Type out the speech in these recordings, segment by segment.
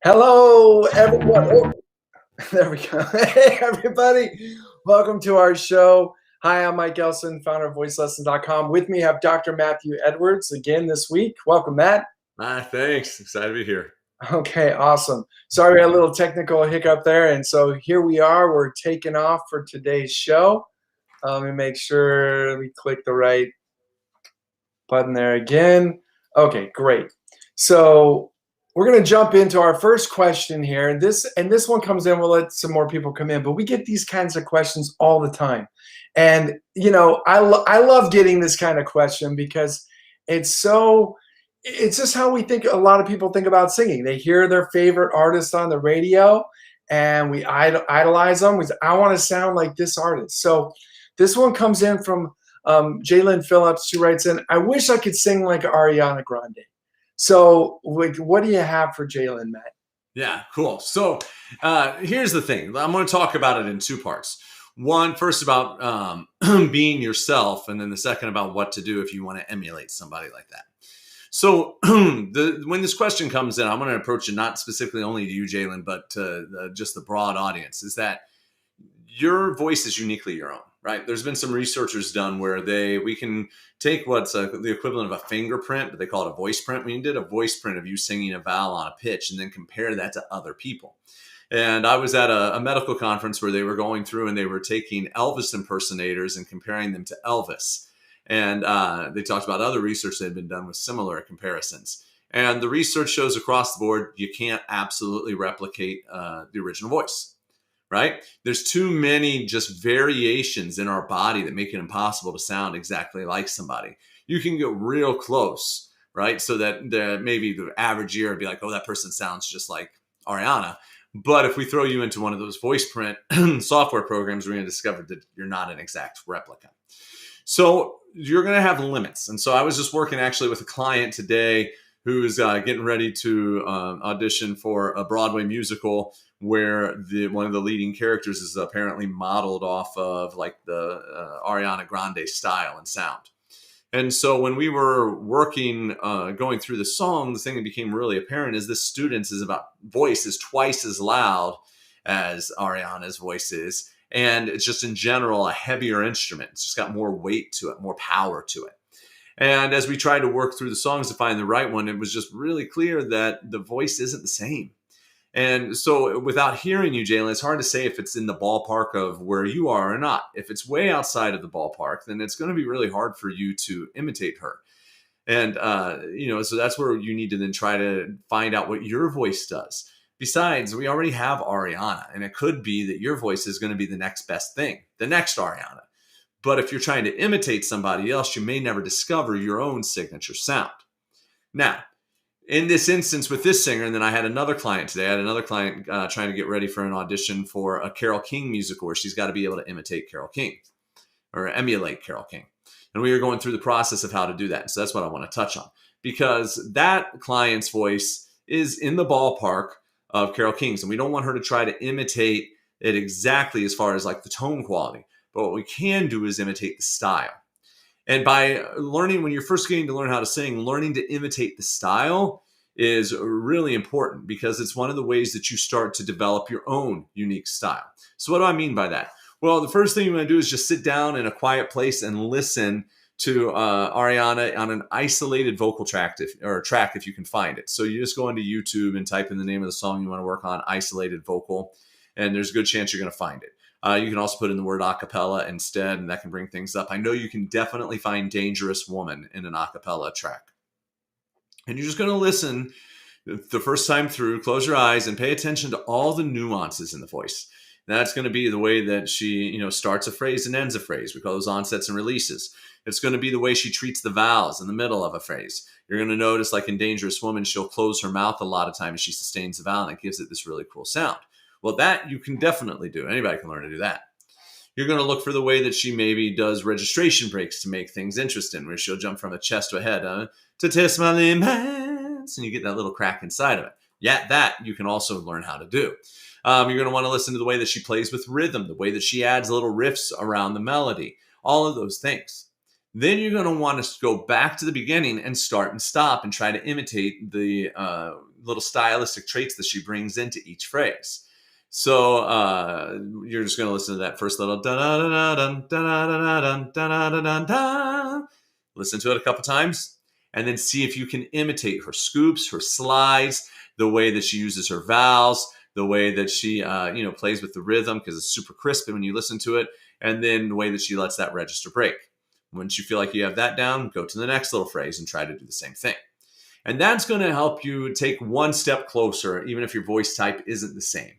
Hello, everyone. Oh, there we go. Hey, everybody. Welcome to our show. Hi, I'm Mike Elson, founder of voicelessons.com. With me, I have Dr. Matthew Edwards again this week. Welcome, Matt. Thanks. Excited to be here. Okay, awesome. Sorry, we had a little technical hiccup there. And so here we are. We're taking off for today's show. Let me make sure we click the right button there again. Okay, great. So we're going to jump into our first question here. And this one comes in. We'll let some more people come in. But we get these kinds of questions all the time. And, you know, I love getting this kind of question because it's just how we think. A lot of people think about singing. They hear their favorite artist on the radio and we idolize them. We say, I want to sound like this artist. So this one comes in from Jalen Phillips, who writes in, I wish I could sing like Ariana Grande. So what do you have for Jalen, Matt? Yeah, cool. So here's the thing. I'm going to talk about it in two parts. One, first about being yourself, and then the second about what to do if you want to emulate somebody like that. So when this question comes in, I'm going to approach it not specifically only to you, Jalen, but to just the broad audience, is that your voice is uniquely your own, right? There's been some researchers done where we can take what's the equivalent of a fingerprint, but they call it a voice print. We did a voice print of you singing a vowel on a pitch and then compare that to other people. And I was at a medical conference where they were going through and they were taking Elvis impersonators and comparing them to Elvis. And they talked about other research that had been done with similar comparisons. And the research shows across the board, you can't absolutely replicate the original voice, right? There's too many just variations in our body that make it impossible to sound exactly like somebody. You can get real close, right? So that maybe the average ear would be like, oh, that person sounds just like Ariana. But if we throw you into one of those voice print software programs, we're going to discover that you're not an exact replica. So you're going to have limits. And so I was just working actually with a client today who's getting ready to audition for a Broadway musical where one of the leading characters is apparently modeled off of like the Ariana Grande style and sound. And so when we were working, going through the song, the thing that became really apparent is this student's voice is twice as loud as Ariana's voice is. And it's just in general a heavier instrument. It's just got more weight to it, more power to it. And as we tried to work through the songs to find the right one, it was just really clear that the voice isn't the same. And so without hearing you, Jalen, it's hard to say if it's in the ballpark of where you are or not. If it's way outside of the ballpark, then it's going to be really hard for you to imitate her. And, so that's where you need to then try to find out what your voice does. Besides, we already have Ariana, and it could be that your voice is going to be the next best thing, the next Ariana. But if you're trying to imitate somebody else, you may never discover your own signature sound. Now, in this instance with this singer, and then I had another client today. I had another client trying to get ready for an audition for a Carole King musical where she's got to be able to imitate Carole King or emulate Carole King. And we were going through the process of how to do that. So that's what I want to touch on, because that client's voice is in the ballpark of Carole King's, and we don't want her to try to imitate it exactly as far as like the tone quality. But what we can do is imitate the style. And by learning, when you're first getting to learn how to sing, learning to imitate the style is really important because it's one of the ways that you start to develop your own unique style. So what do I mean by that? Well, the first thing you want to do is just sit down in a quiet place and listen to Ariana on an isolated vocal track, if you can find it. So you just go into YouTube and type in the name of the song you want to work on, isolated vocal, and there's a good chance you're going to find it. You can also put in the word acapella instead, and that can bring things up. I know you can definitely find Dangerous Woman in an acapella track. And you're just going to listen the first time through, close your eyes, and pay attention to all the nuances in the voice. That's going to be the way that she, starts a phrase and ends a phrase. We call those onsets and releases. It's going to be the way she treats the vowels in the middle of a phrase. You're going to notice, like in Dangerous Woman, she'll close her mouth a lot of times as she sustains the vowel, and it gives it this really cool sound. Well, that you can definitely do. Anybody can learn to do that. You're going to look for the way that she maybe does registration breaks to make things interesting, where she'll jump from a chest to a head, to test my limits, and you get that little crack inside of it. Yeah, that you can also learn how to do. You're going to want to listen to the way that she plays with rhythm, the way that she adds little riffs around the melody, all of those things. Then you're going to want to go back to the beginning and start and stop and try to imitate the little stylistic traits that she brings into each phrase. So you're just going to listen to that first little da da da da da da da da da da. Listen to it a couple times, and then see if you can imitate her scoops, her slides, the way that she uses her vowels, the way that she plays with the rhythm, because it's super crispy when you listen to it, and then the way that she lets that register break. Once you feel like you have that down, go to the next little phrase and try to do the same thing. And that's going to help you take one step closer, even if your voice type isn't the same.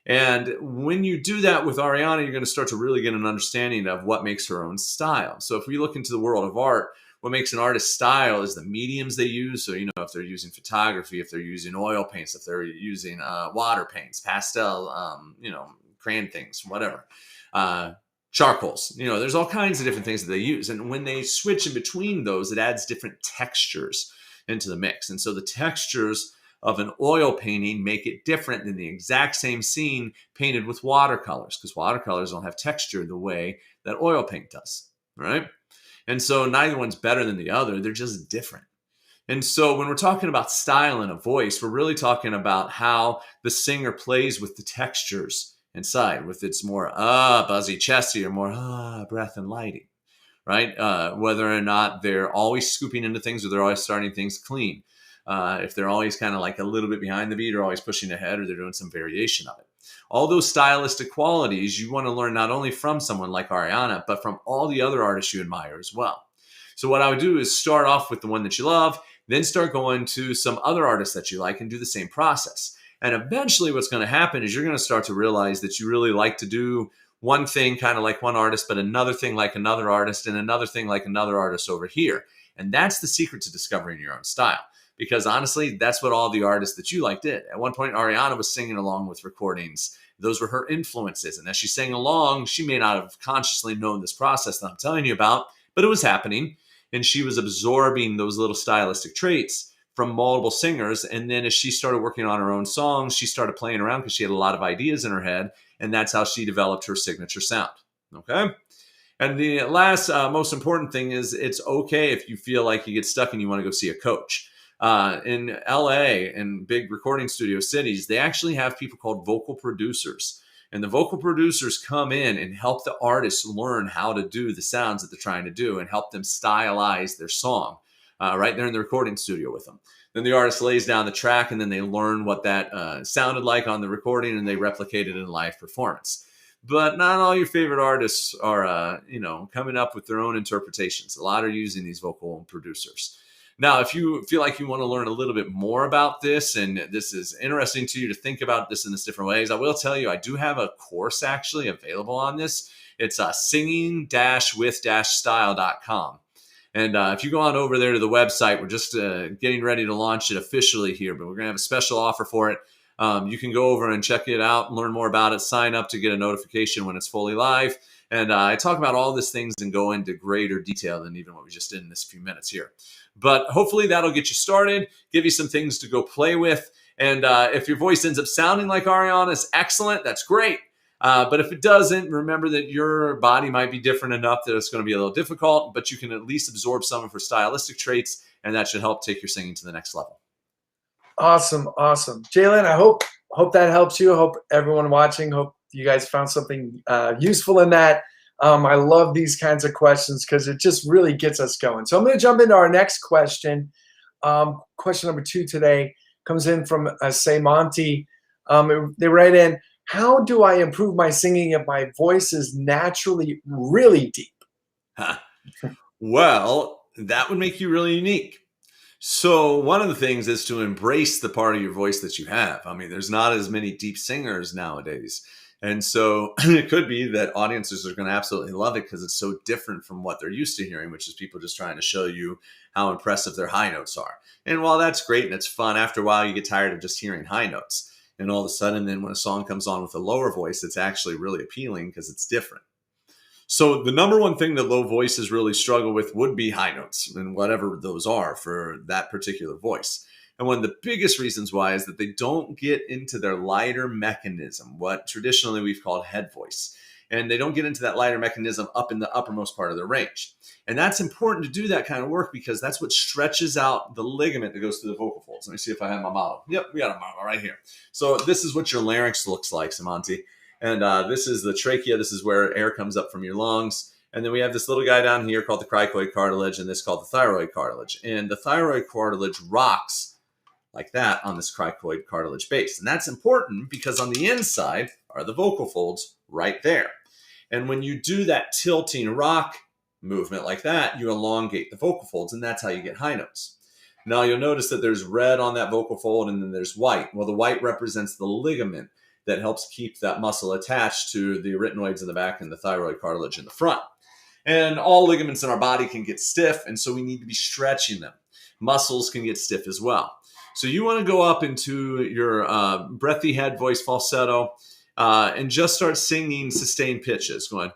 And when you do that with Ariana, you're going to start to really get an understanding of what makes her own style. So if we look into the world of art, what makes an artist's style is the mediums they use. So, if they're using photography, if they're using oil paints, if they're using water paints, pastel, crayon things, whatever. Charcoals, there's all kinds of different things that they use. And when they switch in between those, it adds different textures into the mix. And so the textures of an oil painting make it different than the exact same scene painted with watercolors, because watercolors don't have texture the way that oil paint does, right? And so neither one's better than the other. They're just different. And so when we're talking about style in a voice, we're really talking about how the singer plays with the textures inside, with its more buzzy, chesty, or more breath and lighting, right? Whether or not they're always scooping into things or they're always starting things clean. If they're always kind of like a little bit behind the beat or always pushing ahead, or they're doing some variation of it. All those stylistic qualities you want to learn not only from someone like Ariana, but from all the other artists you admire as well. So what I would do is start off with the one that you love, then start going to some other artists that you like and do the same process. And eventually what's going to happen is you're going to start to realize that you really like to do one thing kind of like one artist, but another thing like another artist, and another thing like another artist over here. And that's the secret to discovering your own style. Because honestly, that's what all the artists that you like did. At one point, Ariana was singing along with recordings. Those were her influences. And as she sang along, she may not have consciously known this process that I'm telling you about, but it was happening. And she was absorbing those little stylistic traits from multiple singers. And then as she started working on her own songs, she started playing around because she had a lot of ideas in her head. And that's how she developed her signature sound. Okay? And the last, most important thing is it's okay if you feel like you get stuck and you want to go see a coach. In LA and big recording studio cities, they actually have people called vocal producers. And the vocal producers come in and help the artists learn how to do the sounds that they're trying to do and help them stylize their song right there in the recording studio with them. Then the artist lays down the track and then they learn what that sounded like on the recording and they replicate it in live performance. But not all your favorite artists are, coming up with their own interpretations. A lot are using these vocal producers. Now, if you feel like you want to learn a little bit more about this and this is interesting to you to think about this in this different ways, I will tell you, I do have a course actually available on this. It's singing-with-style.com. And if you go on over there to the website, we're just getting ready to launch it officially here, but we're going to have a special offer for it. You can go over and check it out and learn more about it. Sign up to get a notification when it's fully live. And I talk about all these things and go into greater detail than even what we just did in this few minutes here. But hopefully that'll get you started, give you some things to go play with. And if your voice ends up sounding like Ariana's, excellent. That's great. But if it doesn't, remember that your body might be different enough that it's going to be a little difficult, but you can at least absorb some of her stylistic traits, and that should help take your singing to the next level. Awesome. Jalen, I hope that helps you. I hope everyone watching, hope you guys found something useful in that. I love these kinds of questions because it just really gets us going. So I'm going to jump into our next question. Question number 2 today comes in from Monty. They write in, how do I improve my singing if my voice is naturally really deep? Well, that would make you really unique. So one of the things is to embrace the part of your voice that you have. I mean, there's not as many deep singers nowadays. And so it could be that audiences are going to absolutely love it because it's so different from what they're used to hearing, which is people just trying to show you how impressive their high notes are. And while that's great and it's fun, after a while you get tired of just hearing high notes. And all of a sudden, then when a song comes on with a lower voice, it's actually really appealing because it's different. So the number one thing that low voices really struggle with would be high notes, and whatever those are for that particular voice. And one of the biggest reasons why is that they don't get into their lighter mechanism, what traditionally we've called head voice. and they don't get into that lighter mechanism up in the uppermost part of the range. And that's important to do that kind of work because that's what stretches out the ligament that goes through the vocal folds. Let me see if I have my model. Yep, we got a model right here. So this is what your larynx looks like, Samanti. And this is the trachea. This is where air comes up from your lungs. And then we have this little guy down here called the cricoid cartilage, and this called the thyroid cartilage. And the thyroid cartilage rocks like that on this cricoid cartilage base. And that's important because on the inside are the vocal folds right there. And when you do that tilting rock movement like that, you elongate the vocal folds, and that's how you get high notes. Now you'll notice that there's red on that vocal fold and then there's white. Well, the white represents the ligament that helps keep that muscle attached to the arytenoids in the back and the thyroid cartilage in the front. And all ligaments in our body can get stiff, and so we need to be stretching them. Muscles can get stiff as well. So you want to go up into your breathy head voice falsetto and just start singing sustained pitches, going,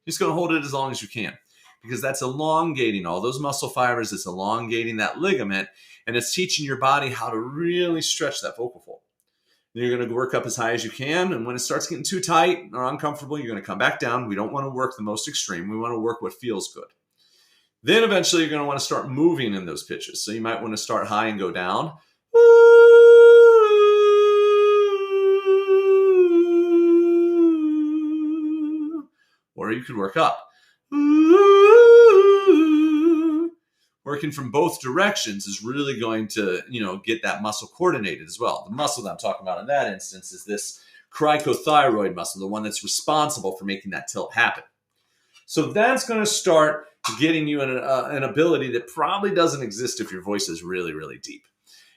just going to hold it as long as you can because that's elongating all those muscle fibers. It's elongating that ligament, and it's teaching your body how to really stretch that vocal fold. Then you're going to work up as high as you can, and when it starts getting too tight or uncomfortable, you're going to come back down. We don't want to work the most extreme. We want to work what feels good. Then eventually you're going to want to start moving in those pitches. So you might want to start high and go down. Or you could work up. Working from both directions is really going to, get that muscle coordinated as well. The muscle that I'm talking about in that instance is this cricothyroid muscle, the one that's responsible for making that tilt happen. So that's going to start getting you an ability that probably doesn't exist if your voice is really, really deep.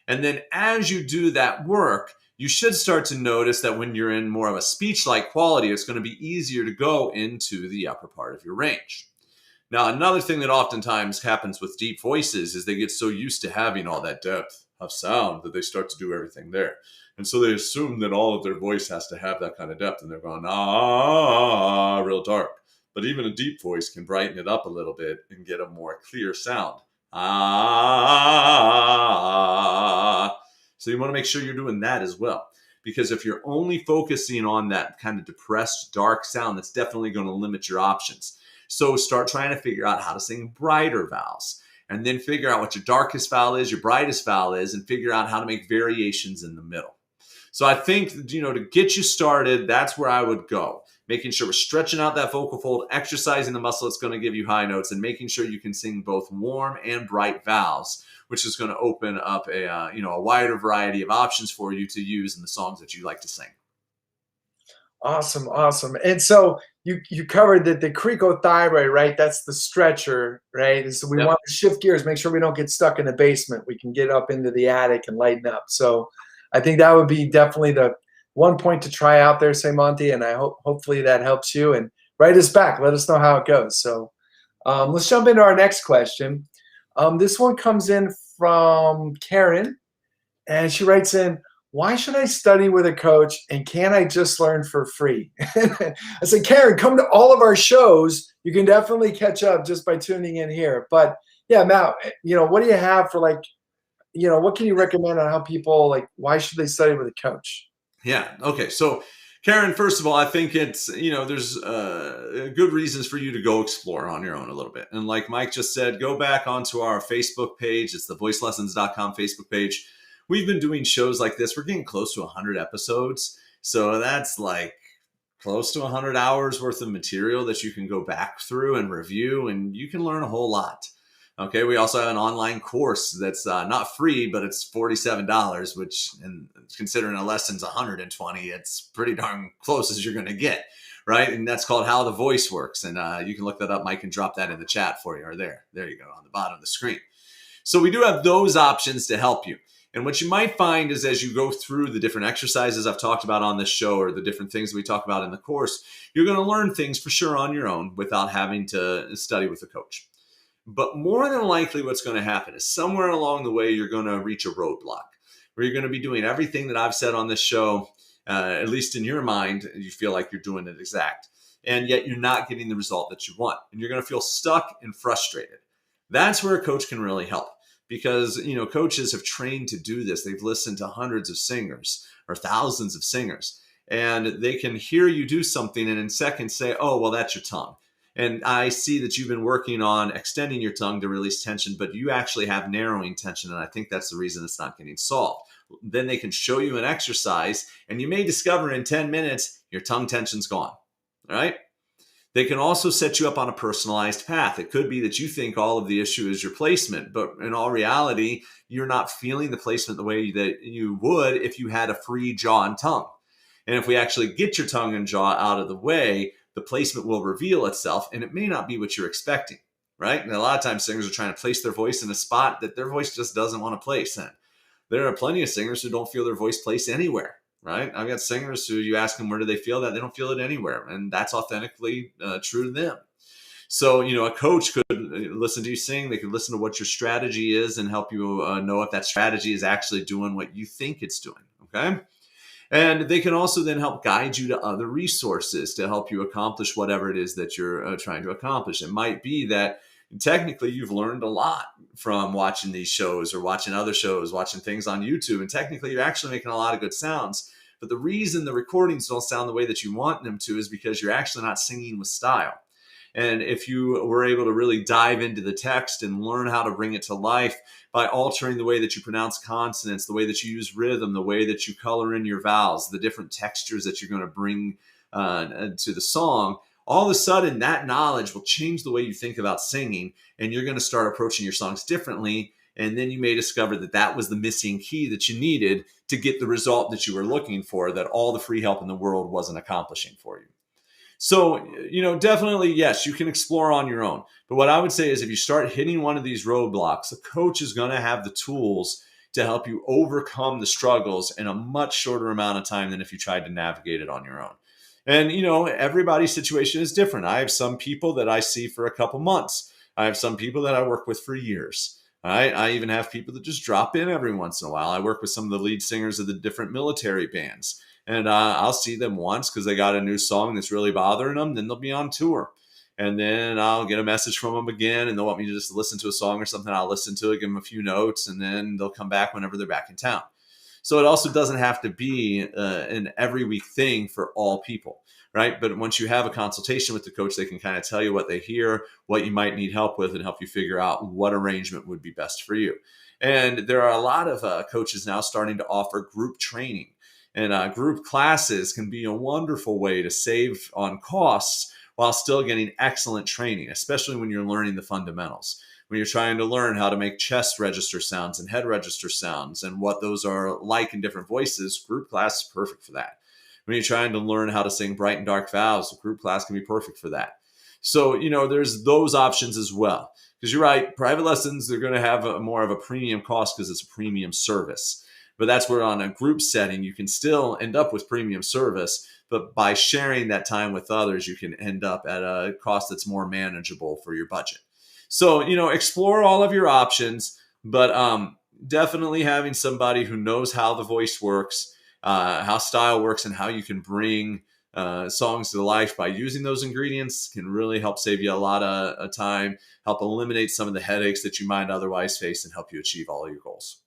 And then as you do that work, you should start to notice that when you're in more of a speech-like quality, it's going to be easier to go into the upper part of your range. Now, another thing that oftentimes happens with deep voices is they get so used to having all that depth of sound that they start to do everything there. And so they assume that all of their voice has to have that kind of depth, and they're going, real dark. But even a deep voice can brighten it up a little bit and get a more clear sound. So you want to make sure you're doing that as well. Because if you're only focusing on that kind of depressed, dark sound, that's definitely going to limit your options. So start trying to figure out how to sing brighter vowels. And then figure out what your darkest vowel is, your brightest vowel is, and figure out how to make variations in the middle. So I think, to get you started, that's where I would go. Making sure we're stretching out that vocal fold, exercising the muscle that's going to give you high notes, and making sure you can sing both warm and bright vowels, which is going to open up a wider variety of options for you to use in the songs that you like to sing. Awesome. And so you covered that the cricothyroid, right? That's the stretcher, right? And so we want to shift gears, make sure we don't get stuck in the basement. We can get up into the attic and lighten up. So I think that would be definitely the one point to try out there, Monty, and I hopefully that helps you. And write us back. Let us know how it goes. So let's jump into our next question. This one comes in from Karen, and she writes in, why should I study with a coach, and can't I just learn for free? I said, Karen, come to all of our shows. You can definitely catch up just by tuning in here. But yeah, Matt, what do you have for what can you recommend on how people, why should they study with a coach? Yeah. Okay. So Karen, first of all, I think it's, there's good reasons for you to go explore on your own a little bit. And like Mike just said, go back onto our Facebook page. It's the voicelessons.com Facebook page. We've been doing shows like this. We're getting close to 100 episodes. So that's like close to 100 hours worth of material that you can go back through and review, and you can learn a whole lot. Okay, we also have an online course that's not free, but it's $47, which, and considering a lesson's 120, it's pretty darn close as you're going to get, right? And that's called How the Voice Works. And you can look that up. Mike can drop that in the chat for you, or there you go, on the bottom of the screen. So we do have those options to help you. And what you might find is as you go through the different exercises I've talked about on this show, or the different things that we talk about in the course, you're going to learn things for sure on your own without having to study with a coach. But more than likely what's going to happen is somewhere along the way, you're going to reach a roadblock where you're going to be doing everything that I've said on this show, at least in your mind, you feel like you're doing it exact, and yet you're not getting the result that you want. And you're going to feel stuck and frustrated. That's where a coach can really help, because, coaches have trained to do this. They've listened to hundreds of singers or thousands of singers, and they can hear you do something and in seconds say, oh, well, that's your tongue. And I see that you've been working on extending your tongue to release tension, but you actually have narrowing tension. And I think that's the reason it's not getting solved. Then they can show you an exercise, and you may discover in 10 minutes, your tongue tension's gone. All right. They can also set you up on a personalized path. It could be that you think all of the issue is your placement, but in all reality, you're not feeling the placement the way that you would if you had a free jaw and tongue. And if we actually get your tongue and jaw out of the way, the placement will reveal itself, and it may not be what you're expecting, right? And a lot of times singers are trying to place their voice in a spot that their voice just doesn't want to place in. There are plenty of singers who don't feel their voice placed anywhere. Right? I've got singers who you ask them, where do they feel that? They don't feel it anywhere. And that's authentically true to them. So, a coach could listen to you sing. They could listen to what your strategy is and help you know if that strategy is actually doing what you think it's doing. Okay. And they can also then help guide you to other resources to help you accomplish whatever it is that you're trying to accomplish. It might be that technically you've learned a lot from watching these shows or watching other shows, watching things on YouTube. And technically you're actually making a lot of good sounds. But the reason the recordings don't sound the way that you want them to is because you're actually not singing with style. And if you were able to really dive into the text and learn how to bring it to life by altering the way that you pronounce consonants, the way that you use rhythm, the way that you color in your vowels, the different textures that you're going to bring to the song, all of a sudden that knowledge will change the way you think about singing, and you're going to start approaching your songs differently. And then you may discover that that was the missing key that you needed to get the result that you were looking for, that all the free help in the world wasn't accomplishing for you. So, definitely, yes, you can explore on your own. But what I would say is if you start hitting one of these roadblocks, the coach is going to have the tools to help you overcome the struggles in a much shorter amount of time than if you tried to navigate it on your own. And, everybody's situation is different. I have some people that I see for a couple months. I have some people that I work with for years. All right. I even have people that just drop in every once in a while. I work with some of the lead singers of the different military bands. And I'll see them once because they got a new song that's really bothering them. Then they'll be on tour. And then I'll get a message from them again, and they'll want me to just listen to a song or something. I'll listen to it, give them a few notes, and then they'll come back whenever they're back in town. So it also doesn't have to be an every week thing for all people, right? But once you have a consultation with the coach, they can kind of tell you what they hear, what you might need help with, and help you figure out what arrangement would be best for you. And there are a lot of coaches now starting to offer group training. And group classes can be a wonderful way to save on costs while still getting excellent training, especially when you're learning the fundamentals. When you're trying to learn how to make chest register sounds and head register sounds and what those are like in different voices, group class is perfect for that. When you're trying to learn how to sing bright and dark vowels, a group class can be perfect for that. So, there's those options as well. Because you're right, private lessons, they're going to have more of a premium cost because it's a premium service. But that's where on a group setting, you can still end up with premium service. But by sharing that time with others, you can end up at a cost that's more manageable for your budget. So, explore all of your options, but definitely having somebody who knows how the voice works, how style works, and how you can bring songs to life by using those ingredients can really help save you a lot of time, help eliminate some of the headaches that you might otherwise face, and help you achieve all of your goals.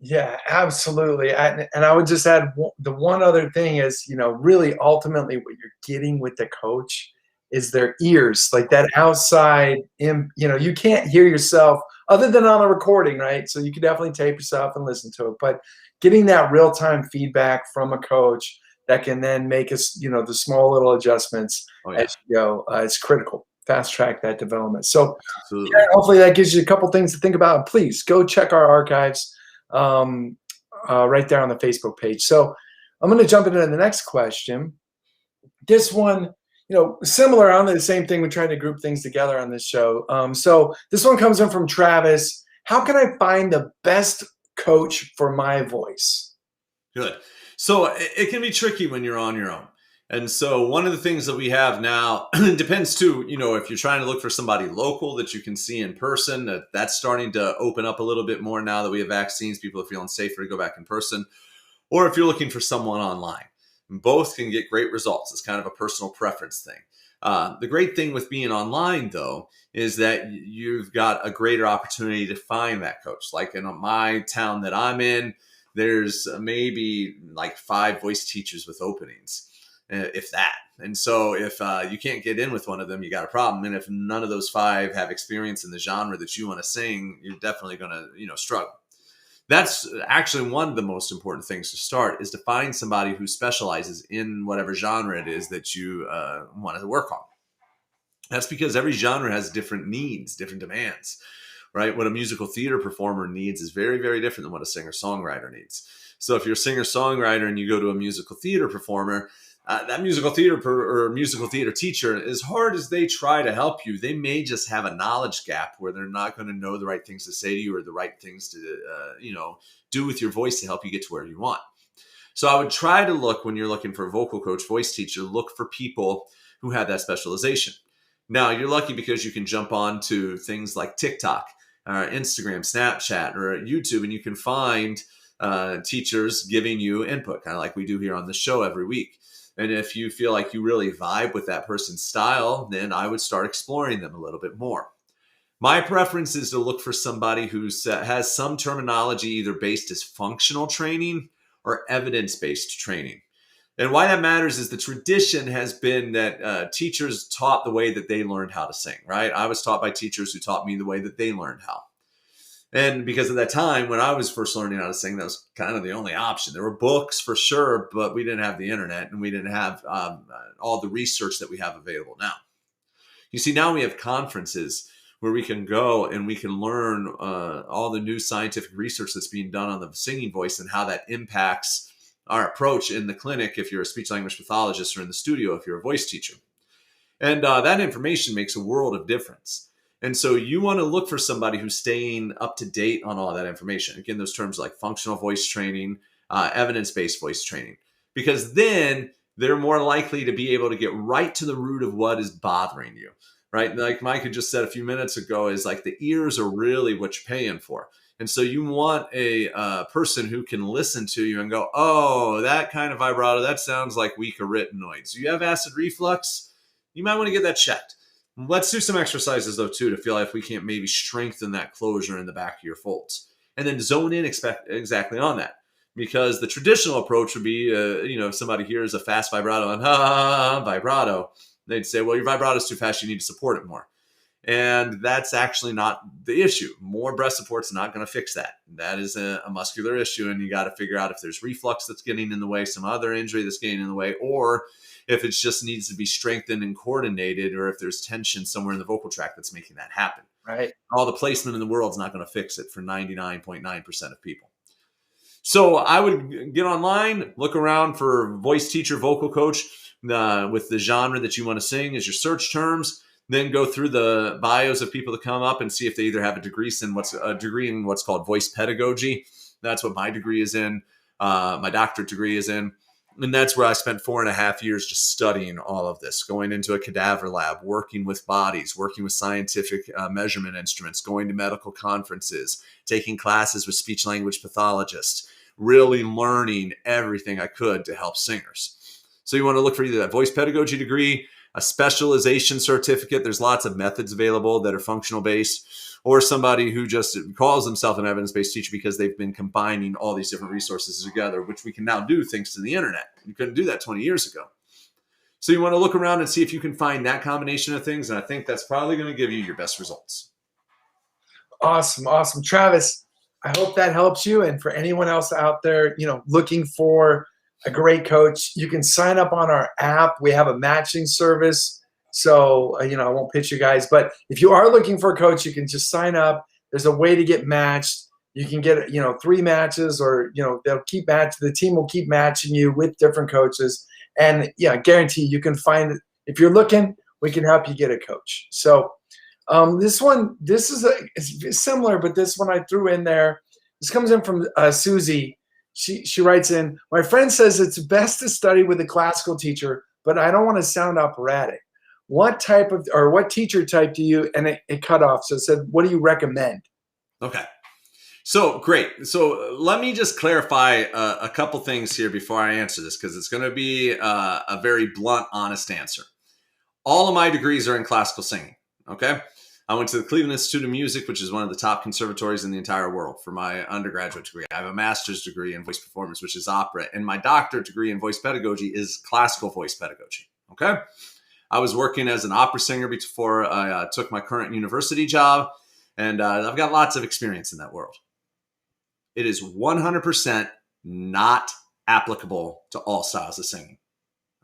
Yeah, absolutely. And I would just add the one other thing is, really ultimately what you're getting with the coach is their ears, like that outside, you can't hear yourself other than on a recording, right? So you could definitely tape yourself and listen to it. But getting that real-time feedback from a coach that can then make us, the small little adjustments as you go, it's critical. Fast track that development. So yeah, hopefully that gives you a couple things to think about. And please go check our archives right there on the Facebook page. So I'm going to jump into the next question. This one, similar on the same thing. We tried to group things together on this show. So this one comes in from Travis. How can I find the best coach for my voice? Good. So it can be tricky when you're on your own. And so one of the things that we have now depends too, if you're trying to look for somebody local that you can see in person, that's starting to open up a little bit more now that we have vaccines. People are feeling safer to go back in person. Or if you're looking for someone online, both can get great results. It's kind of a personal preference thing. The great thing with being online, though, is that you've got a greater opportunity to find that coach. Like in my town that I'm in, there's maybe like 5 voice teachers with openings, if that. And so if you can't get in with one of them, you got a problem. And if none of those 5 have experience in the genre that you want to sing, you're definitely going to, struggle. That's actually one of the most important things to start, is to find somebody who specializes in whatever genre it is that you want to work on. That's because every genre has different needs, different demands, right? What a musical theater performer needs is very, very different than what a singer-songwriter needs. So if you're a singer-songwriter and you go to a musical theater performer, that musical theater teacher, as hard as they try to help you, they may just have a knowledge gap where they're not going to know the right things to say to you or the right things to, do with your voice to help you get to where you want. So I would try to look, when you're looking for a vocal coach, voice teacher, look for people who have that specialization. Now, you're lucky because you can jump on to things like TikTok, Instagram, Snapchat, or YouTube, and you can find teachers giving you input, kind of like we do here on the show every week. And if you feel like you really vibe with that person's style, then I would start exploring them a little bit more. My preference is to look for somebody who has some terminology either based as functional training or evidence-based training. And why that matters is the tradition has been that teachers taught the way that they learned how to sing, right? I was taught by teachers who taught me the way that they learned how. And because of that time, when I was first learning how to sing, that was kind of the only option. There were books for sure, but we didn't have the internet, and we didn't have all the research that we have available now. You see, now we have conferences where we can go and we can learn all the new scientific research that's being done on the singing voice and how that impacts our approach in the clinic if you're a speech language pathologist, or in the studio if you're a voice teacher. And that information makes a world of difference. And so you want to look for somebody who's staying up to date on all that information. Again, those terms like functional voice training, evidence-based voice training, because then they're more likely to be able to get right to the root of what is bothering you, right? Like Mike had just said a few minutes ago, is like the ears are really what you're paying for. And so you want a person who can listen to you and go, oh, that kind of vibrato, that sounds like weak arytenoids. You have acid reflux? You might want to get that checked. Let's do some exercises, though, too, to feel like we can't maybe strengthen that closure in the back of your folds. And then zone in exactly on that. Because the traditional approach would be, if somebody hears a fast vibrato and vibrato, they'd say, well, your vibrato is too fast, you need to support it more. And that's actually not the issue. More breath support's not going to fix that. That is a muscular issue, and you got to figure out if there's reflux that's getting in the way, some other injury that's getting in the way, or if it just needs to be strengthened and coordinated, or if there's tension somewhere in the vocal tract that's making that happen. Right. All the placement in the world is not going to fix it for 99.9% of people. So I would get online, look around for voice teacher, vocal coach with the genre that you want to sing as your search terms. Then go through the bios of people that come up and see if they either have a degree in what's called voice pedagogy. That's what my degree is in. My doctorate degree is in. And that's where I spent 4.5 years just studying all of this, going into a cadaver lab, working with bodies, working with scientific measurement instruments, going to medical conferences, taking classes with speech language pathologists, really learning everything I could to help singers. So you want to look for either that voice pedagogy degree, a specialization certificate. There's lots of methods available that are functional based, or somebody who just calls themselves an evidence-based teacher because they've been combining all these different resources together, which we can now do thanks to the internet. You couldn't do that 20 years ago. So you want to look around and see if you can find that combination of things. And I think that's probably going to give you your best results. Awesome. Awesome. Travis, I hope that helps you. And for anyone else out there, looking for a great coach, you can sign up on our app. We have a matching service. So, I won't pitch you guys, but if you are looking for a coach, you can just sign up. There's a way to get matched. You can get, 3 matches, or, they'll keep matching. The team will keep matching you with different coaches. And yeah, guarantee you can find, if you're looking, we can help you get a coach. So this is similar, but this one I threw in there. This comes in from Susie. She writes in, my friend says it's best to study with a classical teacher, but I don't want to sound operatic. What teacher type do you, and it cut off. So it said, what do you recommend? Okay. So great. So let me just clarify a couple things here before I answer this, because it's going to be a very blunt, honest answer. All of my degrees are in classical singing, okay? I went to the Cleveland Institute of Music, which is one of the top conservatories in the entire world, for my undergraduate degree. I have a master's degree in voice performance, which is opera, and my doctorate degree in voice pedagogy is classical voice pedagogy, okay? I was working as an opera singer before I took my current university job, and I've got lots of experience in that world. It is 100% not applicable to all styles of singing,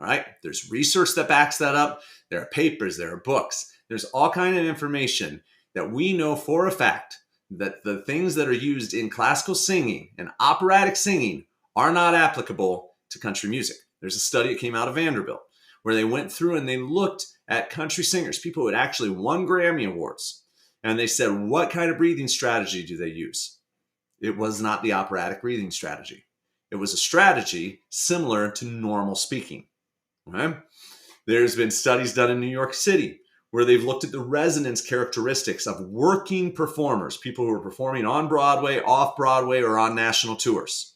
all right? There's research that backs that up. There are papers, there are books. There's all kind of information that we know for a fact that the things that are used in classical singing and operatic singing are not applicable to country music. There's a study that came out of Vanderbilt where they went through and they looked at country singers, people who had actually won Grammy Awards, and they said, what kind of breathing strategy do they use? It was not the operatic breathing strategy. It was a strategy similar to normal speaking. Okay? There's been studies done in New York City where they've looked at the resonance characteristics of working performers, people who are performing on Broadway, off Broadway, or on national tours.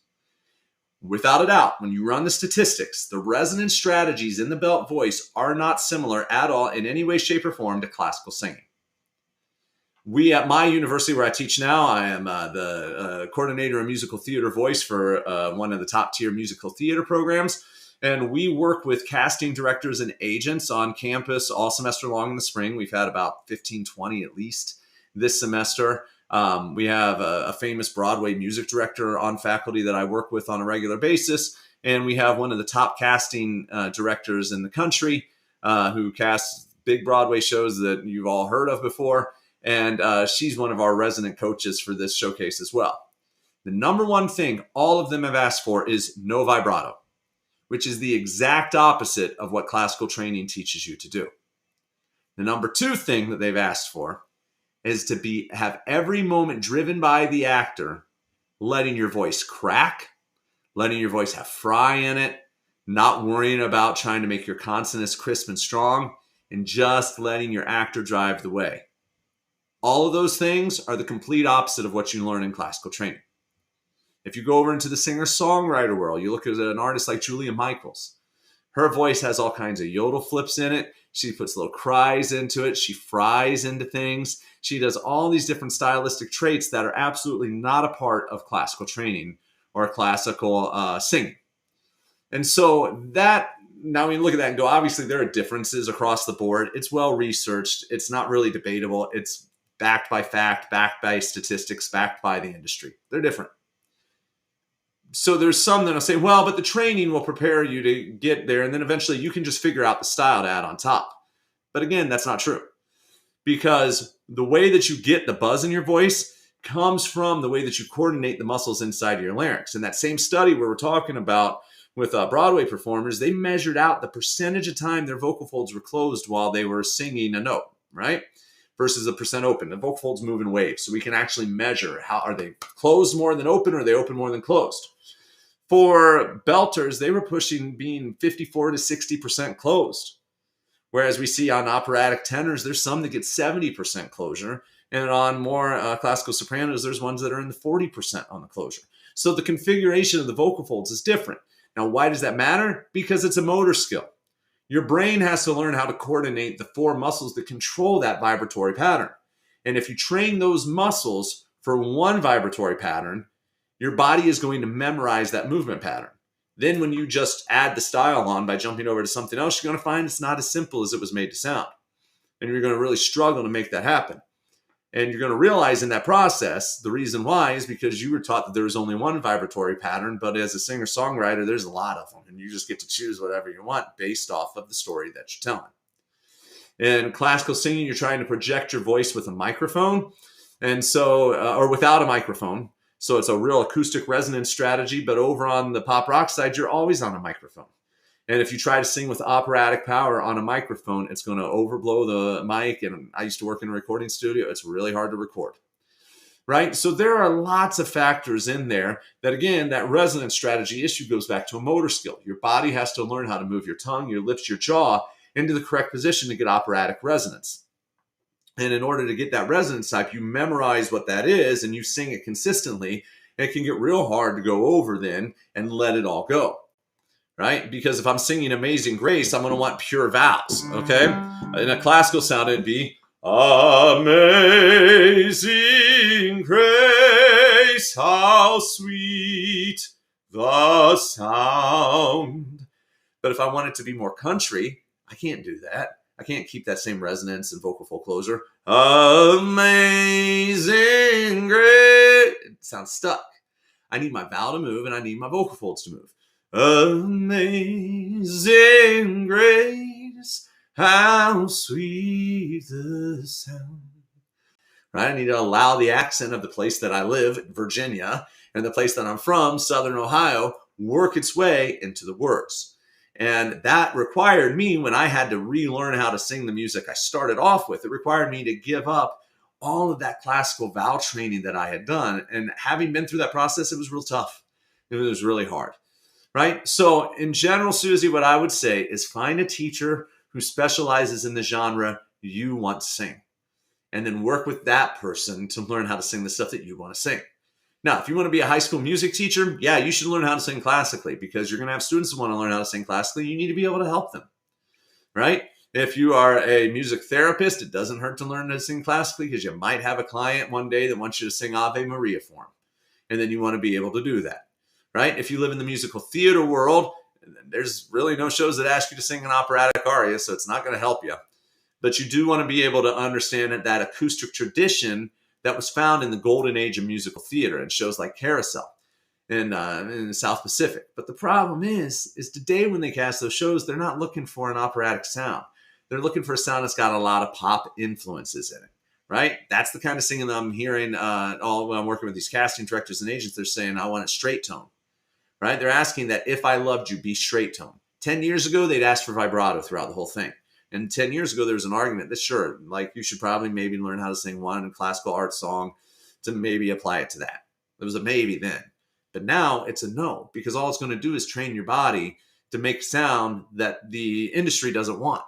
Without a doubt, when you run the statistics, the resonance strategies in the belt voice are not similar at all in any way, shape, or form to classical singing. We at my university where I teach now, I am the coordinator of musical theater voice for one of the top tier musical theater programs. And we work with casting directors and agents on campus all semester long in the spring. We've had about 15, 20 at least this semester. We have a famous Broadway music director on faculty that I work with on a regular basis. And we have one of the top casting directors in the country who casts big Broadway shows that you've all heard of before. And she's one of our resident coaches for this showcase as well. The number one thing all of them have asked for is no vibrato, which is the exact opposite of what classical training teaches you to do. The number two thing that they've asked for is to have every moment driven by the actor, letting your voice crack, letting your voice have fry in it, not worrying about trying to make your consonants crisp and strong, and just letting your actor drive the way. All of those things are the complete opposite of what you learn in classical training. If you go over into the singer-songwriter world, you look at an artist like Julia Michaels. Her voice has all kinds of yodel flips in it. She puts little cries into it. She fries into things. She does all these different stylistic traits that are absolutely not a part of classical training or classical singing. And so that, now we look at that and go, obviously there are differences across the board. It's well-researched. It's not really debatable. It's backed by fact, backed by statistics, backed by the industry. They're different. So there's some that'll say, well, but the training will prepare you to get there, and then eventually you can just figure out the style to add on top. But again, that's not true. Because the way that you get the buzz in your voice comes from the way that you coordinate the muscles inside your larynx. And that same study where we're talking about with Broadway performers, they measured out the percentage of time their vocal folds were closed while they were singing a note, right? Versus the percent open. The vocal folds move in waves. So we can actually measure how are they closed more than open, or are they open more than closed? For belters, they were pushing being 54 to 60% closed. Whereas we see on operatic tenors, there's some that get 70% closure. And on more classical sopranos, there's ones that are in the 40% on the closure. So the configuration of the vocal folds is different. Now, why does that matter? Because it's a motor skill. Your brain has to learn how to coordinate the four muscles that control that vibratory pattern. And if you train those muscles for one vibratory pattern, your body is going to memorize that movement pattern. Then when you just add the style on by jumping over to something else, you're going to find it's not as simple as it was made to sound. And you're going to really struggle to make that happen. And you're going to realize in that process, the reason why is because you were taught that there was only one vibratory pattern, but as a singer-songwriter, there's a lot of them. And you just get to choose whatever you want based off of the story that you're telling. In classical singing, you're trying to project your voice with a microphone, and so or without a microphone. So it's a real acoustic resonance strategy, but over on the pop rock side, you're always on a microphone. And if you try to sing with operatic power on a microphone, it's going to overblow the mic. And I used to work in a recording studio. It's really hard to record, right? So there are lots of factors in there that, again, that resonance strategy issue goes back to a motor skill. Your body has to learn how to move your tongue, your lips, your jaw into the correct position to get operatic resonance. And in order to get that resonance type, you memorize what that is and you sing it consistently. And it can get real hard to go over then and let it all go. right? Because if I'm singing Amazing Grace, I'm going to want pure vowels, okay? In a classical sound, it'd be Amazing Grace, how sweet the sound. But if I want it to be more country, I can't do that. I can't keep that same resonance and vocal full closer. Amazing Grace. It sounds stuck. I need my vowel to move and I need my vocal folds to move. Amazing Grace, how sweet the sound. Right? I need to allow the accent of the place that I live, Virginia, and the place that I'm from, Southern Ohio, work its way into the words. And that required me, when I had to relearn how to sing the music I started off with, it required me to give up all of that classical vowel training that I had done. And having been through that process, it was real tough. It was really hard, right? So in general, Susie, what I would say is find a teacher who specializes in the genre you want to sing, and then work with that person to learn how to sing the stuff that you want to sing. Now, if you want to be a high school music teacher, yeah, you should learn how to sing classically, because you're going to have students who want to learn how to sing classically. You need to be able to help them, right? If you are a music therapist, it doesn't hurt to learn to sing classically, because you might have a client one day that wants you to sing Ave Maria for him, and then you want to be able to do that, right? If you live in the musical theater world, there's really no shows that ask you to sing an operatic aria, so it's not going to help you. But you do want to be able to understand that acoustic tradition that was found in the golden age of musical theater and shows like Carousel in the South Pacific. But the problem is today when they cast those shows, they're not looking for an operatic sound. They're looking for a sound that's got a lot of pop influences in it, right? That's the kind of singing that I'm hearing when I'm working with these casting directors and agents. They're saying, I want it straight tone, right? They're asking that If I Loved You be straight tone. 10 years ago, they'd ask for vibrato throughout the whole thing. And 10 years ago, there was an argument that, sure, like you should probably maybe learn how to sing one classical art song to maybe apply it to that. It was a maybe then. But now it's a no, because all it's going to do is train your body to make sound that the industry doesn't want.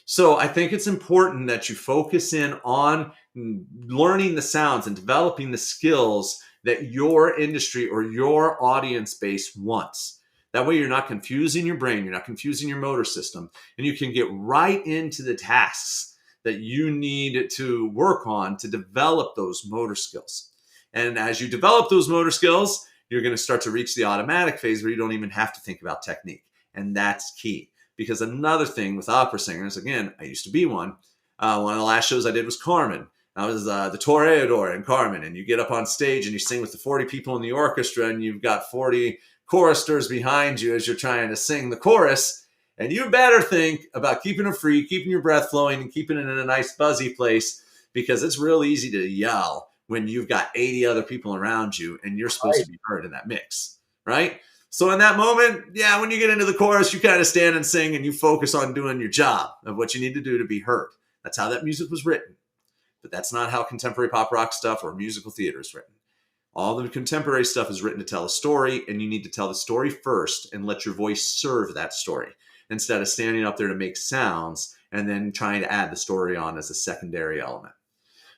So I think it's important that you focus in on learning the sounds and developing the skills that your industry or your audience base wants. That way you're not confusing your brain, you're not confusing your motor system, and you can get right into the tasks that you need to work on to develop those motor skills. And as you develop those motor skills, you're going to start to reach the automatic phase where you don't even have to think about technique. And that's key. Because another thing with opera singers, again, I used to be one. One of the last shows I did was Carmen. I was the Toreador in Carmen, and you get up on stage and you sing with the 40 people in the orchestra, and you've got 40 choristers behind you as you're trying to sing the chorus. And you better think about keeping it free, keeping your breath flowing, and keeping it in a nice buzzy place, because it's real easy to yell when you've got 80 other people around you and you're supposed to be heard in that mix, right? So in that moment, yeah, when you get into the chorus, you kind of stand and sing and you focus on doing your job of what you need to do to be heard. That's how that music was written. But that's not how contemporary pop rock stuff or musical theater is written. All the contemporary stuff is written to tell a story, and you need to tell the story first and let your voice serve that story instead of standing up there to make sounds and then trying to add the story on as a secondary element.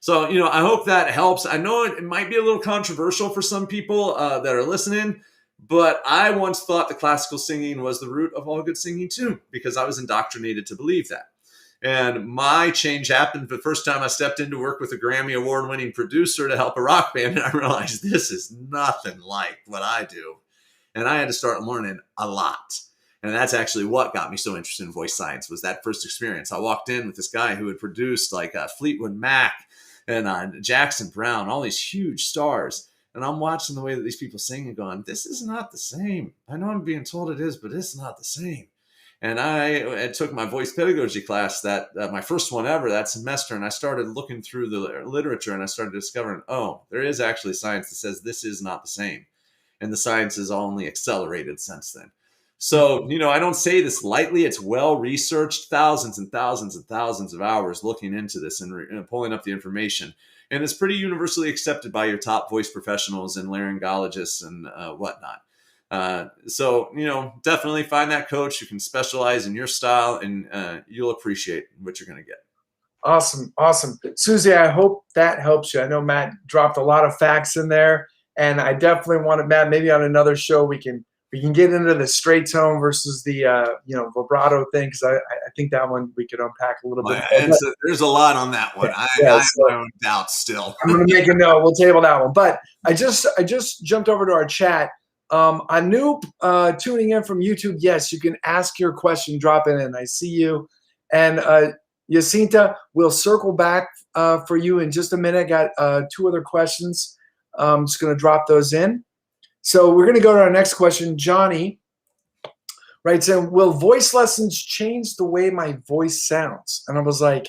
So, I hope that helps. I know it might be a little controversial for some people that are listening, but I once thought the classical singing was the root of all good singing too, because I was indoctrinated to believe that. And my change happened the first time I stepped in to work with a Grammy award-winning producer to help a rock band, and I realized this is nothing like what I do. And I had to start learning a lot. And that's actually what got me so interested in voice science, was that first experience. I walked in with this guy who had produced like Fleetwood Mac and Jackson Browne, all these huge stars. And I'm watching the way that these people sing and going, this is not the same. I know I'm being told it is, but it's not the same. And I took my voice pedagogy class, that my first one ever that semester, and I started looking through the literature, and I started discovering, there is actually science that says this is not the same. And the science has only accelerated since then. So, I don't say this lightly. It's well-researched, thousands and thousands and thousands of hours looking into this and pulling up the information. And it's pretty universally accepted by your top voice professionals and laryngologists and whatnot. So, definitely find that coach who can specialize in your style, and you'll appreciate what you're going to get. Awesome. Susie, I hope that helps you. I know Matt dropped a lot of facts in there, and I definitely want to, Matt, maybe on another show we can we can get into the straight tone versus the vibrato thing, because I think that one we could unpack a little bit more. And so there's a lot on that one. I Yeah, have so my own doubts still. I'm gonna make a note. We'll table that one. But I just jumped over to our chat. Anoop, tuning in from YouTube. Yes, you can ask your question. Drop it in. I see you. And Jacinta, we'll circle back for you in just a minute. Got 2 other questions. I'm just gonna drop those in. So we're gonna go to our next question. Johnny writes in, will voice lessons change the way my voice sounds? And I was like,